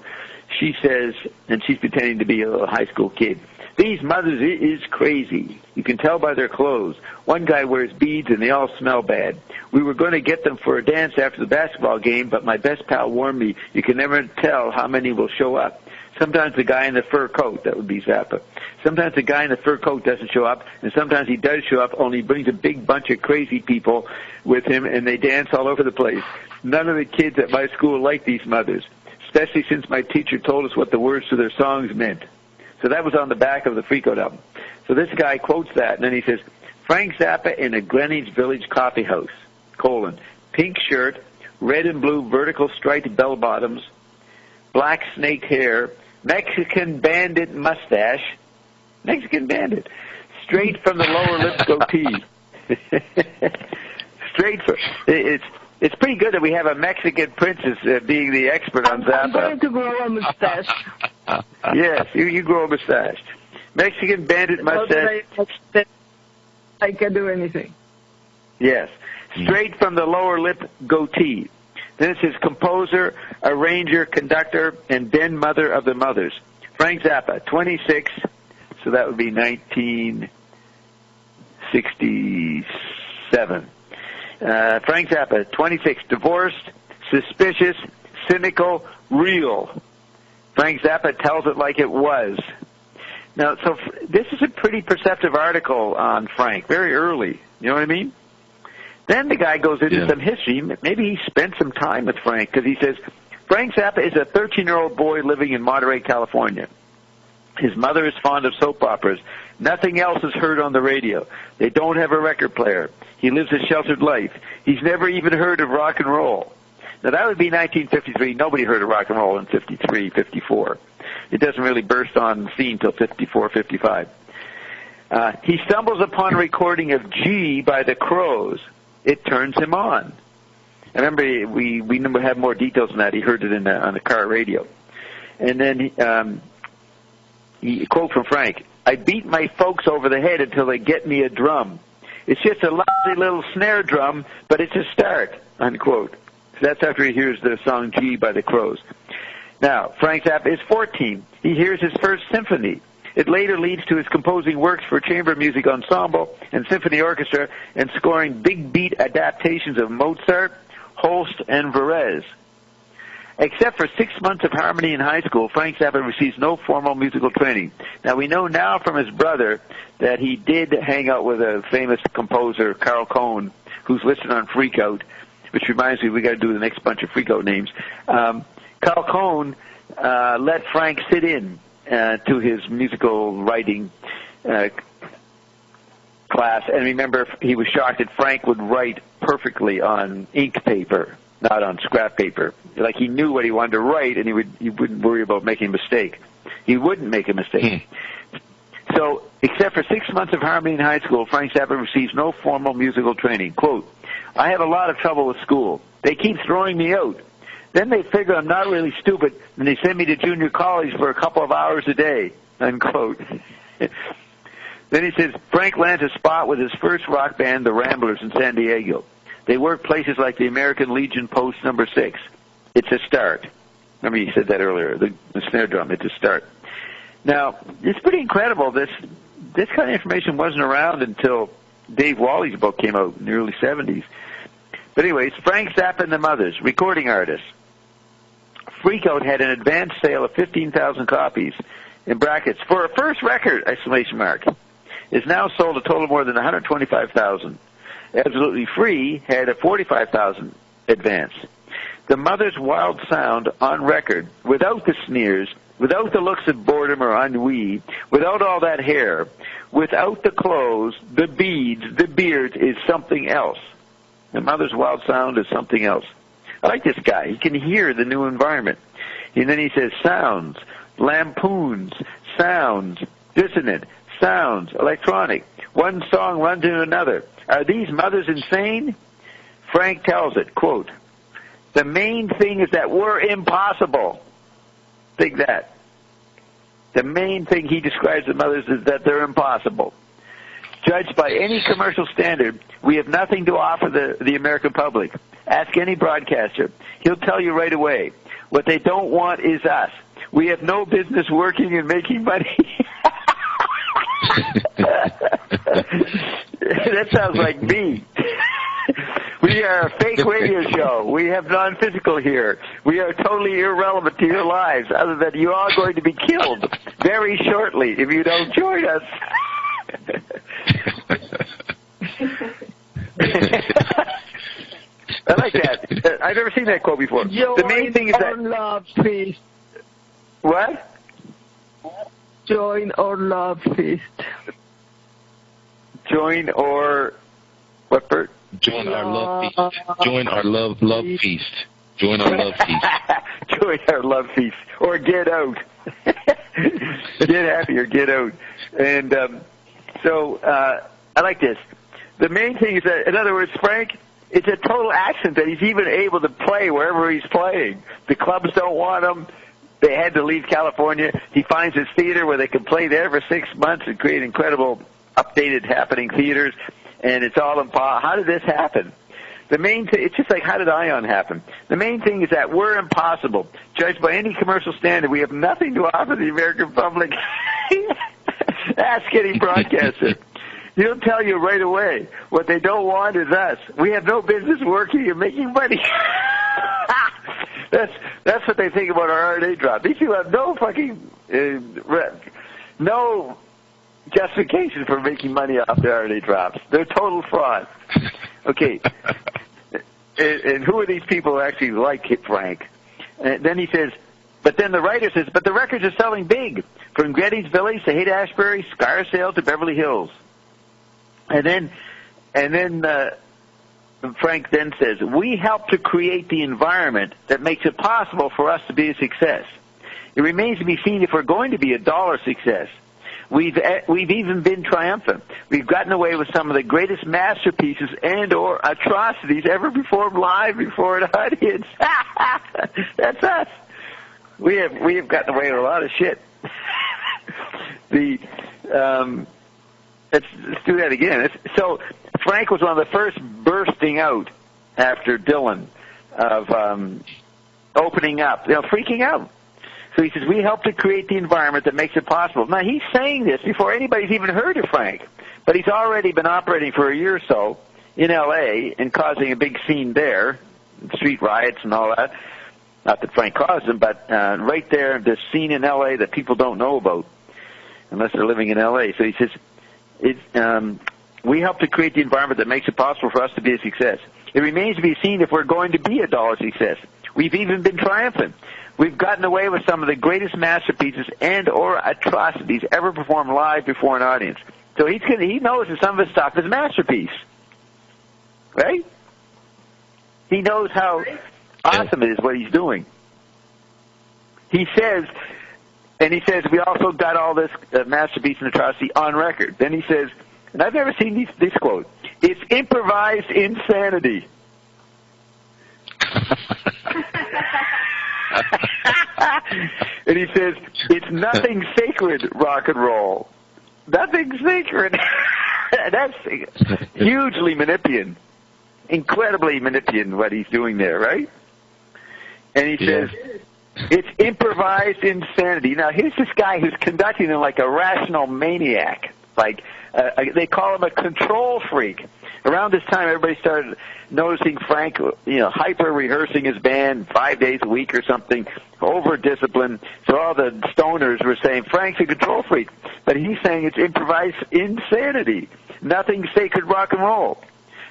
she says, and she's pretending to be a little high school kid, these mothers is crazy. You can tell by their clothes. One guy wears beads and they all smell bad. We were going to get them for a dance after the basketball game, but my best pal warned me, you can never tell how many will show up. Sometimes the guy in the fur coat, that would be Zappa. Sometimes the guy in the fur coat doesn't show up, and sometimes he does show up, only he brings a big bunch of crazy people with him, and they dance all over the place. None of the kids at my school like these mothers, especially since my teacher told us what the words to their songs meant. So that was on the back of the Freakout album. So this guy quotes that, and then he says, Frank Zappa in a Greenwich Village coffee house, pink shirt, red and blue vertical striped bell-bottoms, black snake hair, Mexican bandit mustache, straight from the lower lip goatee. It's pretty good that we have a Mexican princess being the expert on Zappa. I'm going to grow a mustache. Yes, you grow a mustache. Mexican bandit mustache. I can do anything. Yes, straight from the lower lip goatee. Then it says composer, arranger, conductor, and then mother of the mothers. Frank Zappa, 26, so that would be 1967. Frank Zappa, 26, divorced, suspicious, cynical, real. Frank Zappa tells it like it was. Now, so this is a pretty perceptive article on Frank, very early. You know what I mean? Then the guy goes into some history. Maybe he spent some time with Frank, because he says, Frank Zappa is a 13-year-old boy living in Monterey, California. His mother is fond of soap operas. Nothing else is heard on the radio. They don't have a record player. He lives a sheltered life. He's never even heard of rock and roll. Now, that would be 1953. Nobody heard of rock and roll in 53, 54. It doesn't really burst on the scene until 54, 55. He stumbles upon a recording of G by the Crows. It turns him on. I remember we have more details on that. He heard it on the car radio. And then he quote from Frank, I beat my folks over the head until they get me a drum. It's just a lousy little snare drum, but it's a start, unquote. So that's after he hears the song G by the Crows. Now, Frank Zappa is 14. He hears his first symphony. It later leads to his composing works for chamber music ensemble and symphony orchestra and scoring big beat adaptations of Mozart, Holst, and Varese. Except for 6 months of harmony in high school, Frank Zappa receives no formal musical training. Now, we know now from his brother that he did hang out with a famous composer, Carl Cohn, who's listed on Freakout, which reminds me we got to do the next bunch of Freakout names. Carl Cohn let Frank sit in to his musical writing class, and remember, he was shocked that Frank would write perfectly on ink paper, not on scrap paper. Like, he knew what he wanted to write, and he wouldn't worry about making a mistake. He wouldn't make a mistake. So, except for 6 months of harmony in high school, Frank Zappa receives no formal musical training. Quote, I have a lot of trouble with school. They keep throwing me out. Then they figure I'm not really stupid, and they send me to junior college for a couple of hours a day, unquote. Then he says, Frank lands a spot with his first rock band, the Ramblers, in San Diego. They work places like the American Legion Post No. 6. It's a start. Remember, he said that earlier, the snare drum, it's a start. Now, it's pretty incredible. This kind of information wasn't around until Dave Wally's book came out in the early 70s. But anyways, Frank Zappa and the Mothers, recording artists. Freakout had an advance sale of 15,000 copies, in brackets, for a first record, exclamation mark. It's now sold a total of more than 125,000. Absolutely Free had a 45,000 advance. The Mother's Wild Sound on record, without the sneers, without the looks of boredom or ennui, without all that hair, without the clothes, the beads, the beards, is something else. The Mother's Wild Sound is something else. I like this guy. He can hear the new environment. And then he says sounds, lampoons, sounds, dissonant, sounds, electronic. One song runs into another. Are these mothers insane? Frank tells it, quote, the main thing is that we're impossible. Think that. The main thing he describes the mothers is that they're impossible. Judged by any commercial standard, we have nothing to offer the American public. Ask any broadcaster. He'll tell you right away. What they don't want is us. We have no business working and making money. That sounds like me. We are a fake radio show. We have non-physical here. We are totally irrelevant to your lives, other than you are going to be killed very shortly if you don't join us. I like that. I've never seen that quote before. The main thing is that... love feast. What? Join or love feast. Join or... What, Bert? Join our love feast. Join our love feast. Join our love feast. Join our love feast. Or get out. Get happy or get out. And so I like this. The main thing is that, in other words, Frank, it's a total accident that he's even able to play wherever he's playing. The clubs don't want him. They had to leave California. He finds his theater where they can play there for 6 months and create incredible updated happening theaters. And it's all impossible. How did this happen? The main thing, it's just like, how did Ion happen? The main thing is that we're impossible. Judged by any commercial standard, we have nothing to offer the American public. Ask any broadcaster. He'll tell you right away. What they don't want is us. We have no business working and making money. That's what they think about our RNA drop. These people have no fucking, no justification for making money off the RNA drops. They're total fraud. Okay. And who are these people who actually like Frank? And then he says, but then the writer says, but the records are selling big, from Greenwich Village to Haight-Ashbury, Scarsdale to Beverly Hills. And then Frank then says, we help to create the environment that makes it possible for us to be a success. It remains to be seen if we're going to be a dollar success. We've even been triumphant. We've gotten away with some of the greatest masterpieces and or atrocities ever performed live before an audience. That's us. We have gotten away with a lot of shit. Let's do that again. So Frank was one of the first bursting out after Dylan of opening up, freaking out. So he says, we help to create the environment that makes it possible. Now, he's saying this before anybody's even heard of Frank, but he's already been operating for a year or so in L.A. and causing a big scene there, street riots and all that. Not that Frank caused them, but right there, this scene in L.A. that people don't know about unless they're living in L.A. So he says, we help to create the environment that makes it possible for us to be a success. It remains to be seen if we're going to be a dollar success. We've even been triumphant. We've gotten away with some of the greatest masterpieces and or atrocities ever performed live before an audience. So he knows that some of his stuff is a masterpiece. Right? He knows how awesome it is what he's doing. He says, we also got all this masterpiece and atrocity on record. Then he says, and I've never seen this quote, it's improvised insanity. And he says, it's nothing sacred, rock and roll. Nothing sacred. That's hugely Manipian. Incredibly Manipian what he's doing there, right? And he says, It's improvised insanity. Now, here's this guy who's conducting it like a rational maniac. Like, they call him a control freak. Around this time, everybody started noticing Frank, hyper-rehearsing his band 5 days a week or something, over-disciplined. So all the stoners were saying, Frank's a control freak. But he's saying it's improvised insanity. Nothing sacred rock and roll.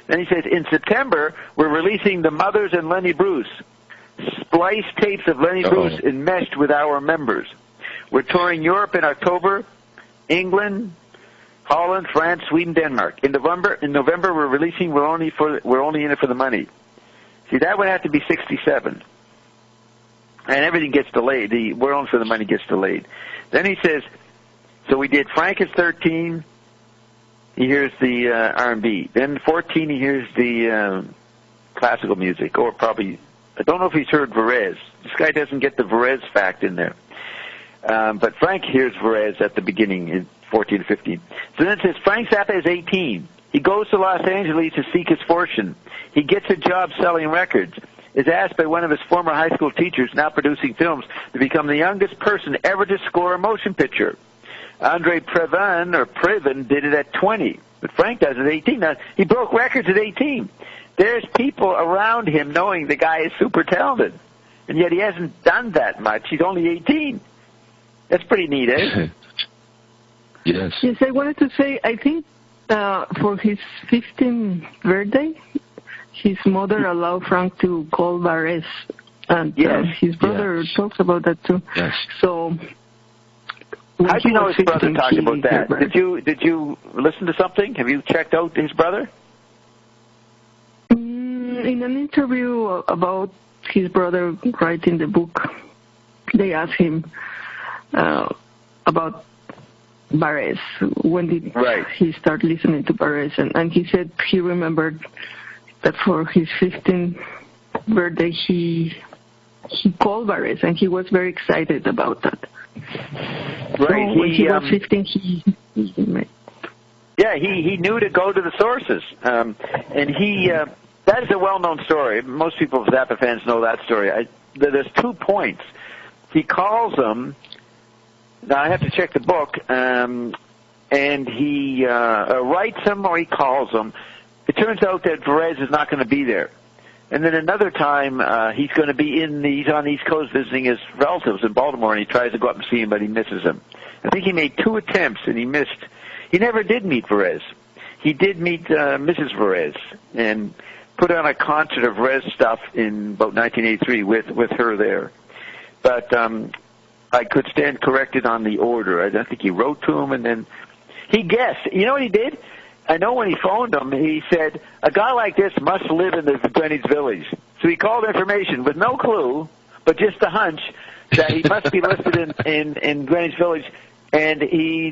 Then he says, in September, we're releasing The Mothers and Lenny Bruce. Spliced tapes of Lenny Bruce enmeshed with our members. We're touring Europe in October, England, Holland, France, Sweden, Denmark. In November, we're releasing We're Only in It for the Money. See, that would have to be 67. And everything gets delayed. The We're Only for the Money gets delayed. Then he says, so we did Frank is 13. He hears the R&B. Then 14, he hears the classical music, or probably, I don't know if he's heard Varese. This guy doesn't get the Varese fact in there. But Frank hears Varese at the beginning in 14 to 15. So then it says, Frank Zappa is 18. He goes to Los Angeles to seek his fortune. He gets a job selling records. Is asked by one of his former high school teachers, now producing films, to become the youngest person ever to score a motion picture. Andre Previn did it at 20, but Frank does it at 18. Now, he broke records at 18. There's people around him knowing the guy is super talented, and yet he hasn't done that much. He's only 18. That's pretty neat, eh? Yes. Yes, I wanted to say, I think for his 15th birthday, his mother allowed Frank to call Varese, and his brother talks about that too. Yes. So, how do you know his brother talked about that? Did you listen to something? Have you checked out his brother? In an interview about his brother writing the book, they asked him about Varese. When did he start listening to Varese? And he said he remembered that for his 15th birthday he called Varese, and he was very excited about that. Right. So when he was 15, he knew to go to the sources. And that is a well-known story. Most people, Zappa fans, know that story. There's 2 points. He calls them. Now, I have to check the book. And he writes them or he calls them. It turns out that Varese is not going to be there. And then another time, he's going to be he's on the East Coast visiting his relatives in Baltimore, and he tries to go up and see him, but he misses him. I think he made 2 attempts, and he missed. He never did meet Varese. He did meet Mrs. Varese, and put on a concert of Varese stuff in about 1983 with her there. But I could stand corrected on the order. I don't think he wrote to him, and then he guessed. You know what he did? I know when he phoned him, he said, a guy like this must live in the Greenwich Village. So he called information with no clue, but just a hunch that he must be listed in Greenwich Village, and he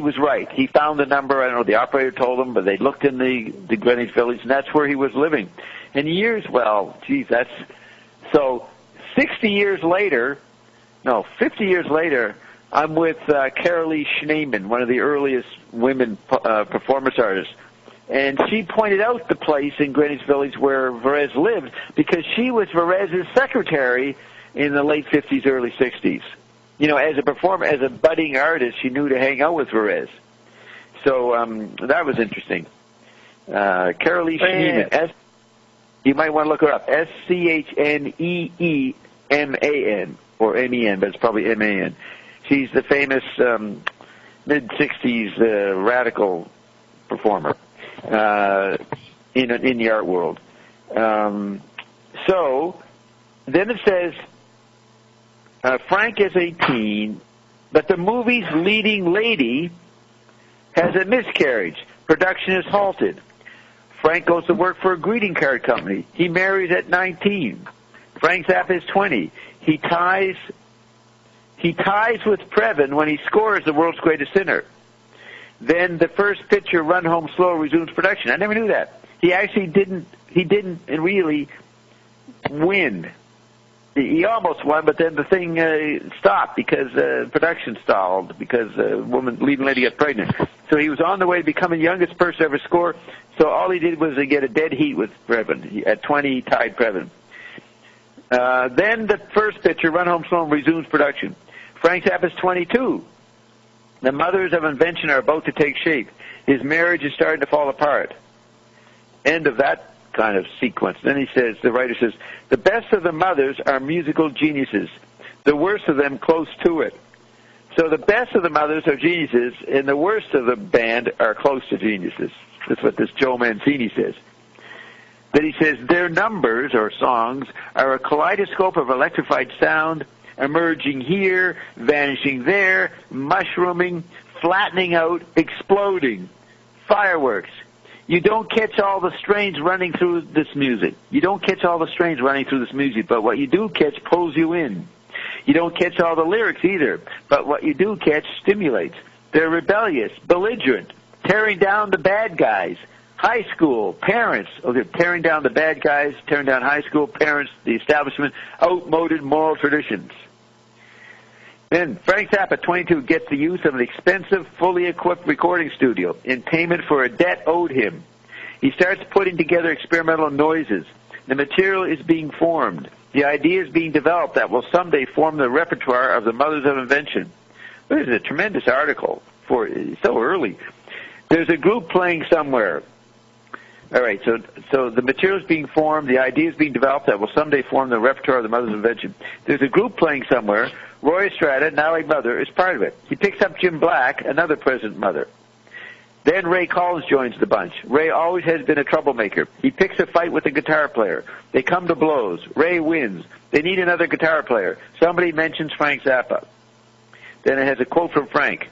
was right. He found the number. I don't know, the operator told him, but they looked in the Greenwich Village, and that's where he was living. And so 50 years later, I'm with Carolee Schneemann, one of the earliest women performance artists. And she pointed out the place in Greenwich Village where Varese lived because she was Varese's secretary in the late 50s, early 60s. As a performer, as a budding artist, she knew to hang out with Varese. So that was interesting. Carolee Schneemann, you might want to look her up, Schneeman, or M-E-N, but it's probably M-A-N. She's the famous mid-60s radical performer in the art world. So then it says, Frank is 18, but the movie's leading lady has a miscarriage. Production is halted. Frank goes to work for a greeting card company. He marries at 19. Frank Zappa is 20. He ties with Previn when he scores The World's Greatest Sinner. Then the first picture, Run Home Slow, resumes production. I never knew that. He actually didn't really win. He almost won, but then the thing stopped because production stalled because leading lady got pregnant. So he was on the way to becoming the youngest person to ever score. So all he did was get a dead heat with Previn. At 20, he tied Previn. Then the first picture, Run Home Slow, resumes production. Frank Zappa's 22. The mothers of invention are about to take shape. His marriage is starting to fall apart. End of that kind of sequence. Then he says, the writer says, the best of the mothers are musical geniuses. The worst of them close to it. So the best of the mothers are geniuses, and the worst of the band are close to geniuses. That's what this Joe Mancini says. Then he says, their numbers, or songs, are a kaleidoscope of electrified sound, emerging here, vanishing there, mushrooming, flattening out, exploding. Fireworks. You don't catch all the strains running through this music. But what you do catch pulls you in. You don't catch all the lyrics either, but what you do catch stimulates. They're rebellious, belligerent, tearing down the bad guys. High school, parents, tearing down the bad guys, tearing down high school, parents, the establishment, outmoded moral traditions. Then Frank Zappa, 22, gets the use of an expensive, fully equipped recording studio in payment for a debt owed him. He starts putting together experimental noises. The material is being formed. The idea is being developed that will someday form the repertoire of the mothers of invention. This is a tremendous article for so early. There's a group playing somewhere. All right, so the material is being formed, the idea is being developed that will someday form the repertoire of the mothers of invention. There's a group playing somewhere. Roy Estrada, now a mother, is part of it. He picks up Jim Black, another present mother. Then Ray Collins joins the bunch. Ray always has been a troublemaker. He picks a fight with the guitar player. They come to blows. Ray wins. They need another guitar player. Somebody mentions Frank Zappa. Then it has a quote from Frank.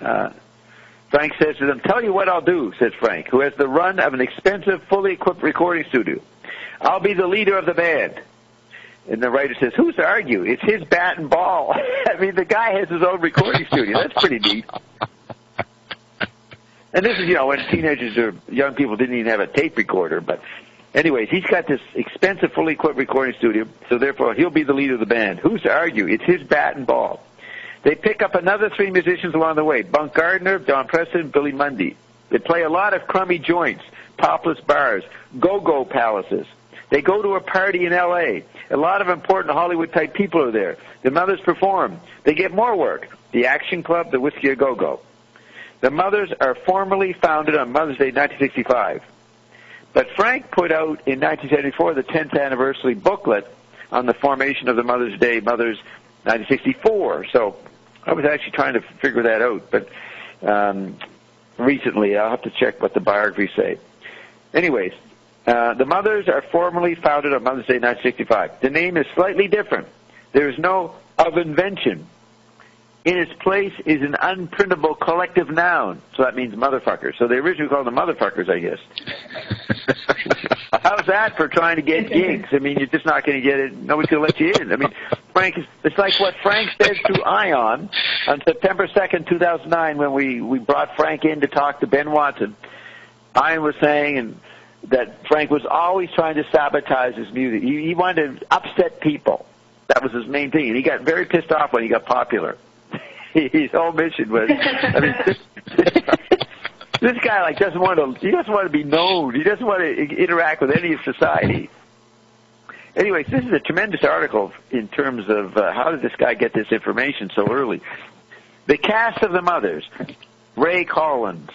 Frank says to them, tell you what I'll do, says Frank, who has the run of an expensive, fully equipped recording studio. I'll be the leader of the band. And the writer says, who's to argue? It's his bat and ball. I mean, the guy has his own recording studio. That's pretty neat. And this is, when teenagers or young people didn't even have a tape recorder. But anyways, he's got this expensive, fully equipped recording studio, so therefore he'll be the leader of the band. Who's to argue? It's his bat and ball. They pick up another 3 musicians along the way, Bunk Gardner, Don Preston, Billy Mundy. They play a lot of crummy joints, topless bars, go-go palaces. They go to a party in L.A. A lot of important Hollywood-type people are there. The mothers perform. They get more work. The Action Club, the Whiskey A Go-Go. The mothers are formally founded on Mother's Day 1965. But Frank put out in 1974 the 10th anniversary booklet on the formation of the Mother's Day, Mothers 1964. So I was actually trying to figure that out. But recently, I'll have to check what the biographies say. Anyways, the mothers are formally founded on Mother's Day 1965. The name is slightly different. There is no of invention. In its place is an unprintable collective noun. So that means motherfuckers. So they originally called them motherfuckers, I guess. How's that for trying to get gigs? I mean, you're just not going to get it. Nobody's going to let you in. I mean, it's like what Frank said to Ion on September 2nd, 2009, when we brought Frank in to talk to Ben Watson. Ion was saying that Frank was always trying to sabotage his music. He wanted to upset people. That was his main thing. And he got very pissed off when he got popular. His whole mission was, I mean, this guy doesn't want to be known. He doesn't want to interact with any of society. Anyways, this is a tremendous article in terms of how did this guy get this information so early. The cast of the mothers: Ray Collins,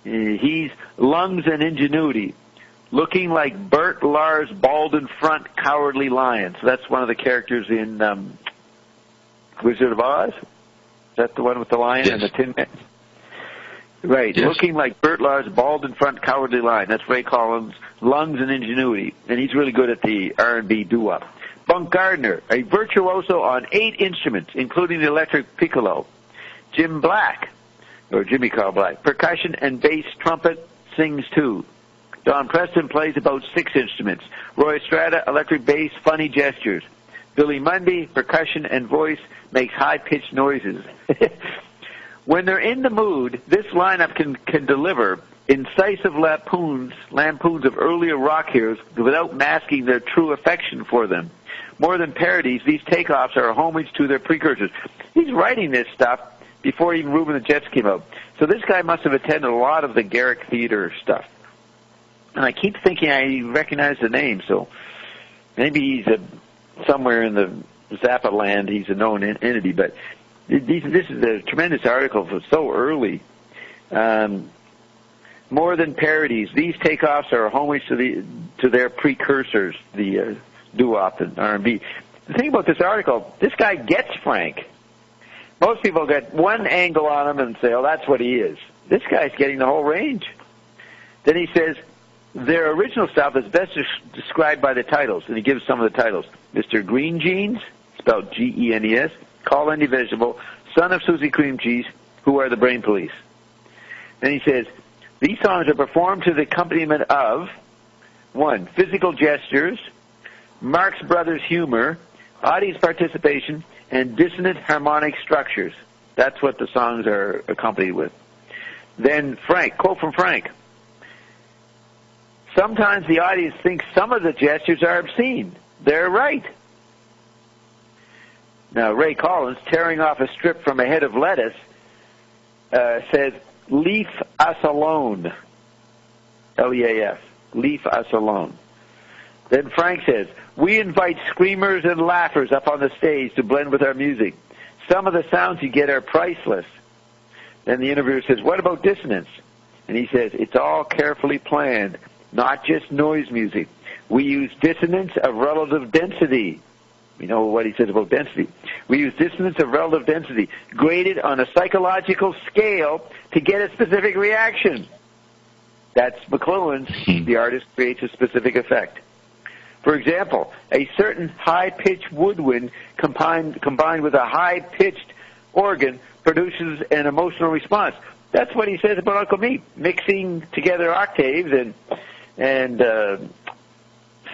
he's lungs and ingenuity, looking like Bert, Lars, bald in front, cowardly lion. So that's one of the characters in Wizard of Oz. Is that the one with the lion and the Tin Man? Right. Yes. Looking like Bert Lars, bald in front, cowardly lion. That's Ray Collins, lungs and ingenuity. And he's really good at the R&B doo-wop. Bunk Gardner, a virtuoso on 8 instruments, including the electric piccolo. Jim Black, or Jimmy Carl Black, percussion and bass trumpet, sings too. Don Preston plays about 6 instruments. Roy Estrada, electric bass, funny gestures. Billy Mundy, percussion and voice, makes high-pitched noises. When they're in the mood, this lineup can deliver incisive lampoons of earlier rock heroes without masking their true affection for them. More than parodies, these takeoffs are a homage to their precursors. He's writing this stuff before even Reuben the Jets came out. So this guy must have attended a lot of the Garrick Theater stuff. And I keep thinking I recognize the name, so Maybe he's somewhere in the Zappa land. He's a known entity, but this is a tremendous article for so early. More than parodies, these takeoffs are a homage to their precursors, the doo-wop and R&B. The thing about this article, this guy gets Frank. Most people get one angle on him and say, oh, that's what he is. This guy's getting the whole range. Then he says, their original stuff is best described by the titles, and he gives some of the titles. Mr. Green Jeans, spelled G-E-N-E-S, Call Any Vegetable, Son of Susie Cream Cheese, Who Are the Brain Police. Then he says, these songs are performed to the accompaniment of, 1, physical gestures, Marx Brothers humor, audience participation, and dissonant harmonic structures. That's what the songs are accompanied with. Then Frank, quote from Frank, sometimes the audience thinks some of the gestures are obscene. They're right. Now, Ray Collins, tearing off a strip from a head of lettuce, says, leave us alone. L-E-A-F. Leave us alone. Then Frank says, we invite screamers and laughers up on the stage to blend with our music. Some of the sounds you get are priceless. Then the interviewer says, what about dissonance? And he says, it's all carefully planned, not just noise music. We use dissonance of relative density. You know what he says about density. We use dissonance of relative density, graded on a psychological scale to get a specific reaction. That's McLuhan's. The artist creates a specific effect. For example, a certain high-pitched woodwind combined with a high-pitched organ produces an emotional response. That's what he says about Uncle Meat, mixing together octaves and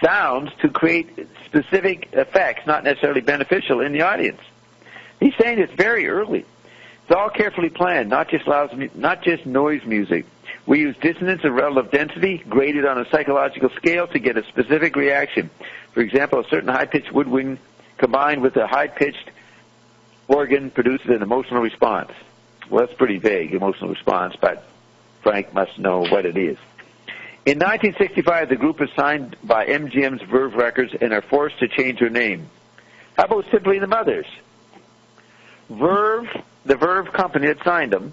sounds to create specific effects, not necessarily beneficial in the audience. He's saying it's very early. It's all carefully planned, not just noise music. We use dissonance of relative density graded on a psychological scale to get a specific reaction. For example, a certain high-pitched woodwind combined with a high-pitched organ produces an emotional response. Well, that's pretty vague, emotional response, but Frank must know what it is. In 1965, the group is signed by MGM's Verve Records and are forced to change their name. How about simply the Mothers? Verve, the Verve company that signed them,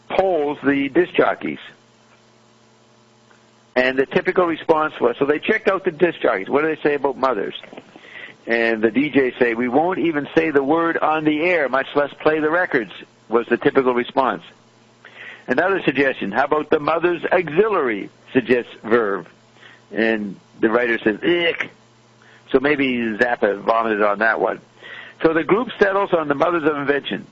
polls the disc jockeys. And the typical response was, so they checked out the disc jockeys. What do they say about Mothers? And the DJs say, we won't even say the word on the air, much less play the records, was the typical response. Another suggestion, how about the Mothers Auxiliary, suggests Verve. And the writer says, ick. So maybe Zappa vomited on that one. So the group settles on the Mothers of Invention.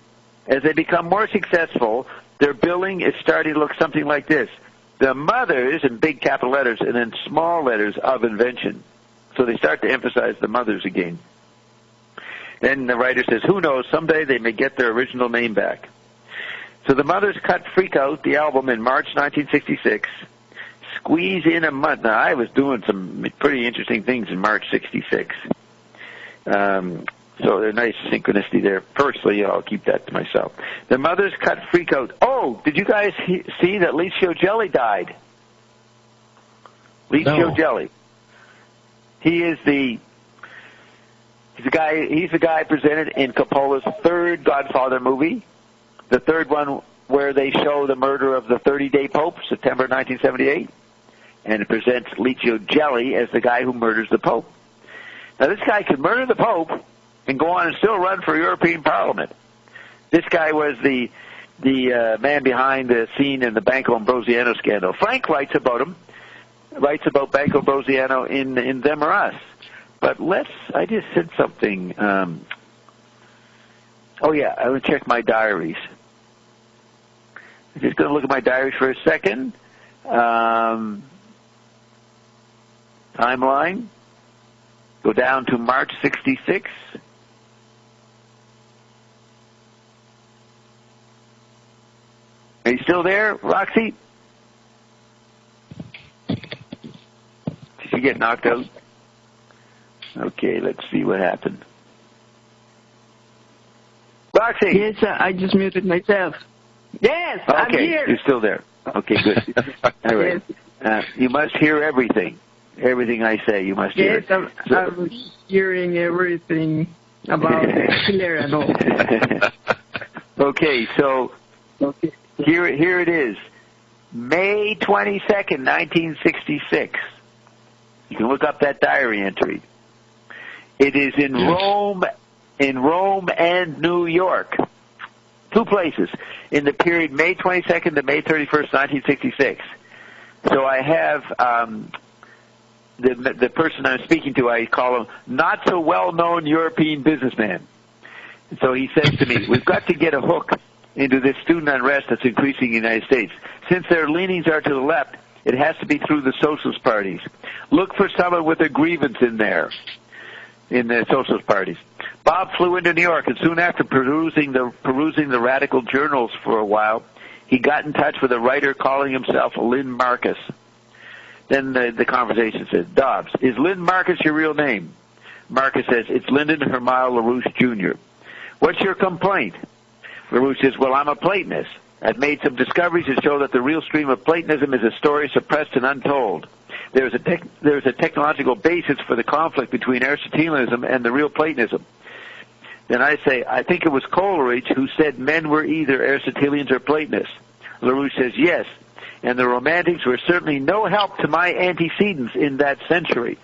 As they become more successful, their billing is starting to look something like this. The Mothers, in big capital letters, and then small letters, of invention. So they start to emphasize the Mothers again. Then the writer says, who knows, someday they may get their original name back. So the Mothers cut Freak Out, the album, in March 1966. Squeeze in a month. Now, I was doing some pretty interesting things in March 66. So there's a nice synchronicity there. Personally, I'll keep that to myself. The Mothers cut Freak Out. Oh, did you guys see that Licio Gelli died? Licio Gelli. He's the guy presented in Coppola's third Godfather movie, the third one where they show the murder of the 30-day Pope, September 1978, and it presents Licio Gelli as the guy who murders the Pope. Now, this guy could murder the Pope and go on and still run for European Parliament. This guy was the man behind the scene in the Banco Ambrosiano scandal. Frank writes about him, writes about Banco Ambrosiano in Them or Us. But I just said something. I'm going to check my diaries. I'm just going to look at my diaries for a second. Timeline. Go down to March 66. Are you still there, Roxy? Did you get knocked out? Okay, let's see what happened. Roxy! Yes, I just muted myself. Yes, I'm here. You're still there. Okay, good. All right. You must hear everything. Everything I say, you must hear. Yes, I'm hearing everything about Hitler and all. Okay, so here it is. May 22nd, 1966. You can look up that diary entry. It is in Rome and New York. Two places in the period May 22nd to May 31st, 1966. So I have the person I'm speaking to, I call him not so well-known European businessman. So he says to me, we've got to get a hook into this student unrest that's increasing in the United States. Since their leanings are to the left, it has to be through the socialist parties. Look for someone with a grievance in there, in the socialist parties. Bob flew into New York, and soon after perusing the radical journals for a while, he got in touch with a writer calling himself Lynn Marcus. Then the conversation says, Dobbs, is Lynn Marcus your real name? Marcus says, it's Lyndon Hermile LaRouche, Jr. What's your complaint? LaRouche says, well, I'm a Platonist. I've made some discoveries that show that the real stream of Platonism is a story suppressed and untold. There's a technological basis for the conflict between Aristotelianism and the real Platonism. Then I say, I think it was Coleridge who said men were either Aristotelians or Platonists. LaRouche says, yes, and the Romantics were certainly no help to my antecedents in that century.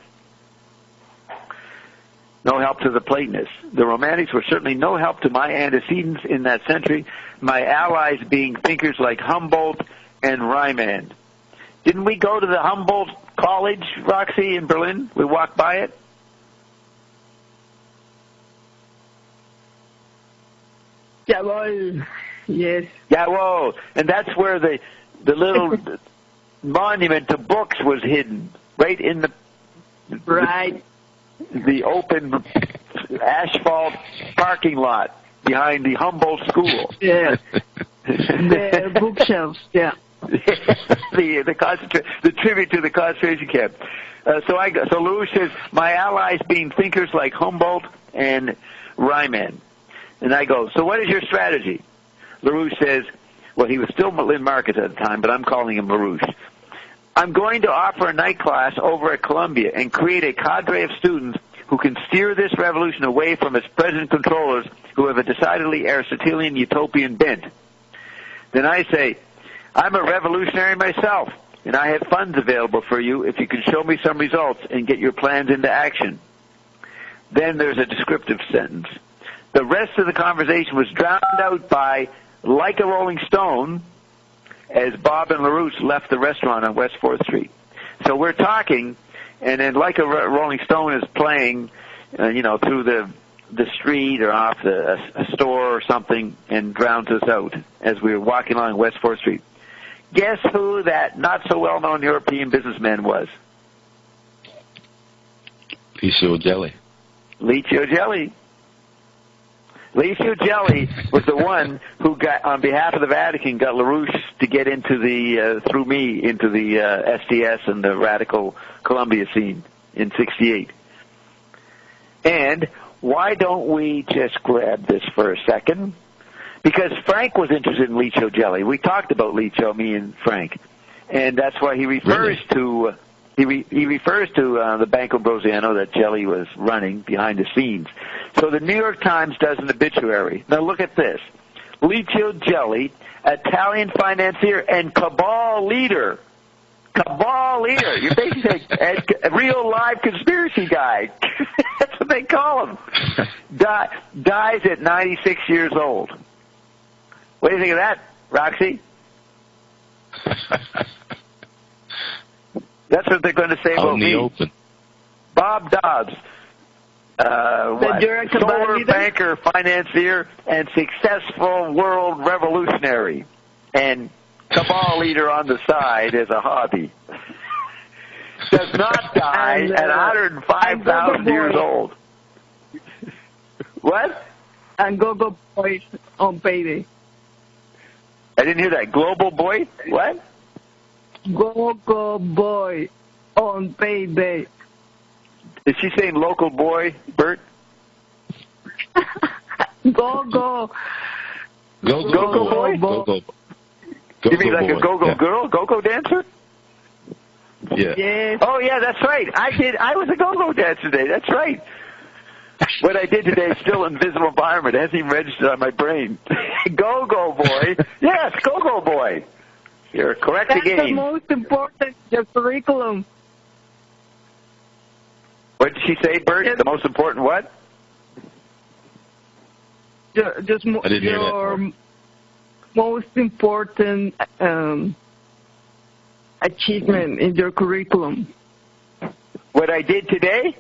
No help to the Platonists. The Romantics were certainly no help to my antecedents in that century, my allies being thinkers like Humboldt and Riemann. Didn't we go to the Humboldt College, Roxy, in Berlin? We walked by it? Jawohl. Yes. Jawohl. And that's where the little monument to books was hidden, right in the open asphalt parking lot behind the Humboldt School. Yeah. The bookshelves, yeah. the tribute to the concentration camp. So LaRouche says, my allies being thinkers like Humboldt and Riemann. And I go, so what is your strategy? LaRouche says, well, he was still Lynn Marcus at the time, but I'm calling him LaRouche. I'm going to offer a night class over at Columbia and create a cadre of students who can steer this revolution away from its present controllers who have a decidedly Aristotelian utopian bent. Then I say, I'm a revolutionary myself, and I have funds available for you if you can show me some results and get your plans into action. Then there's a descriptive sentence. The rest of the conversation was drowned out by Like a Rolling Stone as Bob and LaRouche left the restaurant on West 4th Street. So we're talking, and then Like a Rolling Stone is playing, through the street or off a store or something, and drowns us out as we were walking along West 4th Street. Guess who that not-so-well-known European businessman was? Licio Gelli. Licio Gelli. Licio Gelli was the one who got, on behalf of the Vatican, got LaRouche to get into through me, into the STS and the radical Columbia scene in '68. And why don't we just grab this for a second? Because Frank was interested in Licio Gelli. We talked about Licio, me and Frank, and that's why he refers to he refers to the Banco Ambrosiano that Gelli was running behind the scenes. So the New York Times does an obituary. Now look at this: Licio Gelli, Italian financier and cabal leader. Cabal leader. You're basically a real live conspiracy guy. That's what they call him. Dies at 96 years old. What do you think of that, Roxy? That's what they're going to say about me. Open. Bob Dobbs, solar banker, financier, and successful world revolutionary, and cabal leader on the side as a hobby. Does not die at 105,000 years old. What? And Go-Go Boy on Payday. I didn't hear that. Global Boy? What? Go-Go Boy on Payday. Is she saying local boy, Bert? Go-Go. Go-Go boy? Go-Go. You mean like a go-go girl? Go-go dancer? Yeah. Yes. Oh, yeah, that's right. I was a go-go dancer today. That's right. What I did today is still invisible environment. It hasn't even registered on my brain. Go-go boy. Yes, go-go boy. You're correct That's again. the most important, the curriculum. What did she say, Bert? Yes. The most important what? Just I didn't hear that your part. most important achievement in your curriculum. What I did today?